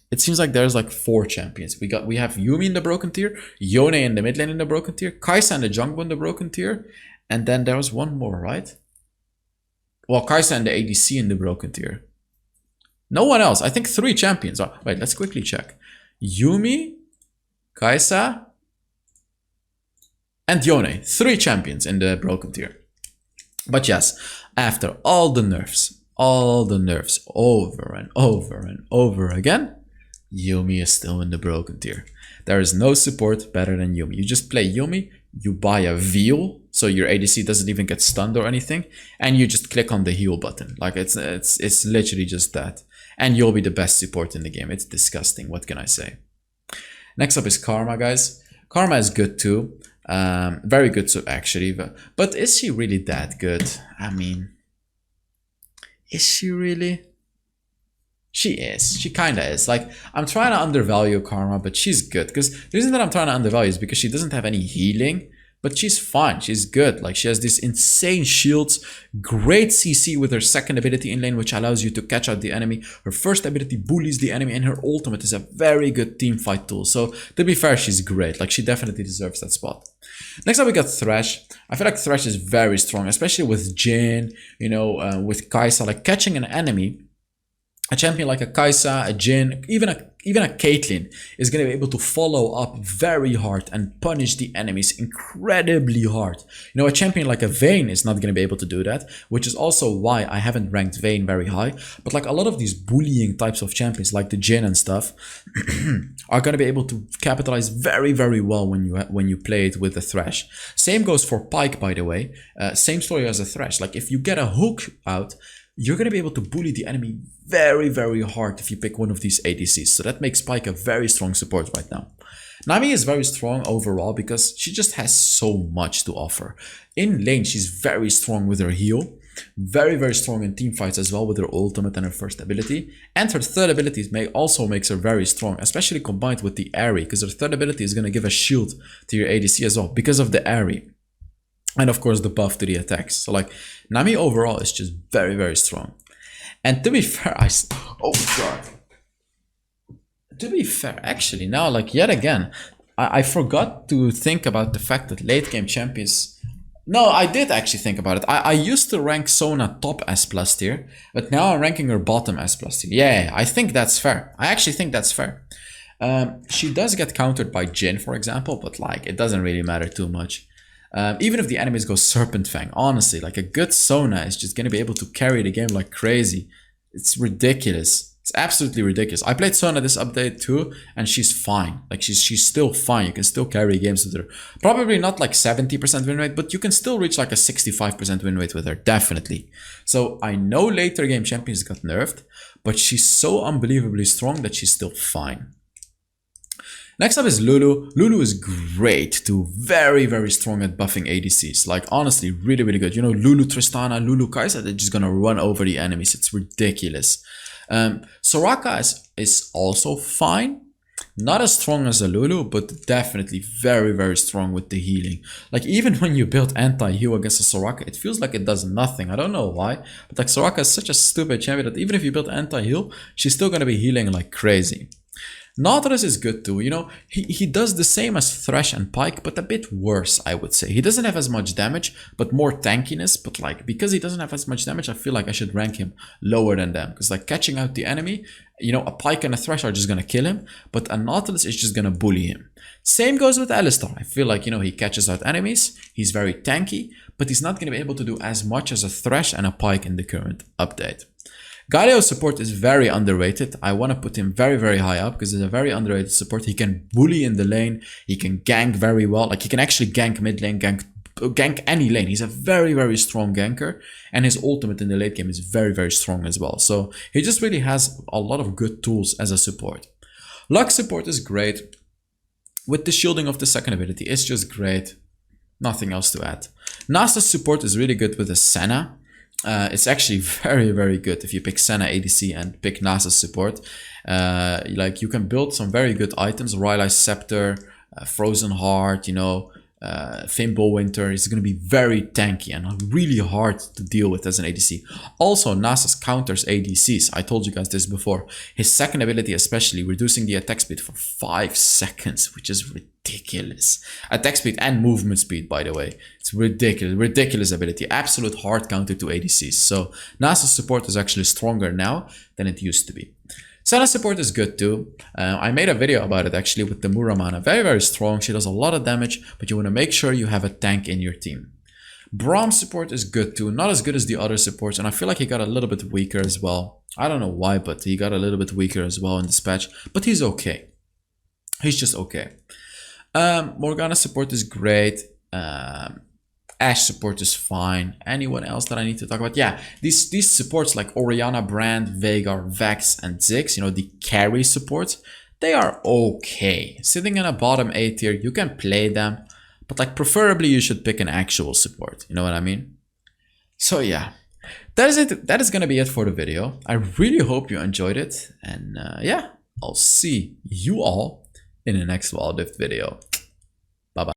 It seems like there's like 4 champions. We have Yuumi in the broken tier, Yone in the mid lane in the broken tier, Kai'Sa and the jungle in the broken tier, and then there was one more, right? Well, Kai'Sa and the ADC in the broken tier. No one else. I think 3 champions. Oh, wait, let's quickly check. Yuumi, Kai'Sa, and Yone. 3 champions in the broken tier. But yes, after all the nerfs over and over and over again, Yuumi is still in the broken tier. There is no support better than Yuumi. You just play Yuumi, you buy a veil, so your ADC doesn't even get stunned or anything, and you just click on the heal button. Like it's literally just that. And you'll be the best support in the game. It's disgusting, what can I say? Next up is Karma, guys. Karma is good too. Very good too, actually. But is she really that good? I mean, is she really? She is. She kind of is. Like, I'm trying to undervalue Karma, but she's good. Because the reason that I'm trying to undervalue is because she doesn't have any healing. But she's fine, she's good. Like, she has these insane shields, great CC with her second ability in lane, which allows you to catch out the enemy. Her first ability bullies the enemy, and her ultimate is a very good team fight tool. So to be fair, she's great. Like, she definitely deserves that spot. Next up we got Thresh. I feel like Thresh is very strong, especially with Jhin, you know, with Kai'Sa. Like, catching an enemy, a champion like a Kai'Sa, a Jhin, even a Caitlyn is going to be able to follow up very hard and punish the enemies incredibly hard. You know, a champion like a Vayne is not going to be able to do that, which is also why I haven't ranked Vayne very high. But like a lot of these bullying types of champions like the Jhin and stuff are going to be able to capitalize very, very well when you play it with the Thresh. Same goes for Pyke, by the way. Same story as a Thresh. Like, if you get a hook out, you're going to be able to bully the enemy very, very hard if you pick one of these ADCs. So that makes Pyke a very strong support right now. Nami is very strong overall because she just has so much to offer. In lane, she's very strong with her heal. Very, very strong in team fights as well with her ultimate and her first ability. And her third ability also makes her very strong, especially combined with the Aerie, because her third ability is going to give a shield to your ADC as well because of the Aerie. And of course the buff to the attacks. So like, Nami overall is just very, very strong. And to be fair, oh god. To be fair, actually now, like, yet again, I forgot to think about the fact that late game champions... No, I did actually think about it. I used to rank Sona top S plus tier, but now I'm ranking her bottom S plus tier. Yeah, I think that's fair. I actually think that's fair. She does get countered by Jhin, for example, but like, it doesn't really matter too much. Even if the enemies go Serpent Fang, honestly, like, a good Sona is just going to be able to carry the game like crazy. It's ridiculous. It's absolutely ridiculous. I played Sona this update too, and she's fine. Like, she's still fine. You can still carry games with her. Probably not like 70% win rate, but you can still reach like a 65% win rate with her, definitely. So I know later game champions got nerfed, but she's so unbelievably strong that she's still fine. Next up is Lulu. Lulu is great too. Very, very strong at buffing ADCs. Like, honestly, really, really good. You know, Lulu Tristana, Lulu Kai'Sa, they're just gonna run over the enemies. It's ridiculous. Soraka is also fine. Not as strong as a Lulu, but definitely very, very strong with the healing. Like, even when you build anti-heal against a Soraka, it feels like it does nothing. I don't know why, but like, Soraka is such a stupid champion that even if you build anti-heal, she's still gonna be healing like crazy. Nautilus is good too, you know, he does the same as Thresh and Pyke, but a bit worse, I would say. He doesn't have as much damage, but more tankiness, but like, because he doesn't have as much damage, I feel like I should rank him lower than them, because like, catching out the enemy, you know, a Pyke and a Thresh are just gonna kill him, but a Nautilus is just gonna bully him. Same goes with Alistar. I feel like, you know, he catches out enemies, he's very tanky, but he's not gonna be able to do as much as a Thresh and a Pyke in the current update. Galio's support is very underrated. I want to put him very, very high up because he's a very underrated support. He can bully in the lane. He can gank very well. Like, he can actually gank mid lane, gank any lane. He's a very, very strong ganker. And his ultimate in the late game is very, very strong as well. So he just really has a lot of good tools as a support. Lux support is great. With the shielding of the second ability, it's just great. Nothing else to add. Nasa's support is really good with the Senna. It's actually very, very good if you pick Senna ADC and pick Nasa's support. Like, you can build some very good items. Rylai's Scepter, Frozen Heart, you know, Fimble Winter is going to be very tanky and really hard to deal with as an ADC. Also, Nasus counters ADCs. I told you guys this before. His second ability especially, reducing the attack speed for 5 seconds, which is ridiculous. Attack speed and movement speed, by the way. It's ridiculous. Ridiculous ability. Absolute hard counter to ADCs. So Nasus support is actually stronger now than it used to be. Senna support is good too. I made a video about it actually with the Muramana. Very, very strong. She does a lot of damage, but you want to make sure you have a tank in your team. Braum support is good too. Not as good as the other supports, and I feel like he got a little bit weaker as well. I don't know why, but he got a little bit weaker as well in this patch. But he's okay. He's just okay. Morgana support is great. Ashe support is fine. Anyone else that I need to talk about? Yeah, these supports like Orianna, Brand, Veigar, Vex, and Ziggs, you know, the carry supports, they are okay. Sitting in a bottom A tier, you can play them, but like preferably you should pick an actual support. You know what I mean? So yeah, that is it. That is gonna be it for the video. I really hope you enjoyed it, and yeah, I'll see you all in the next WildRift video.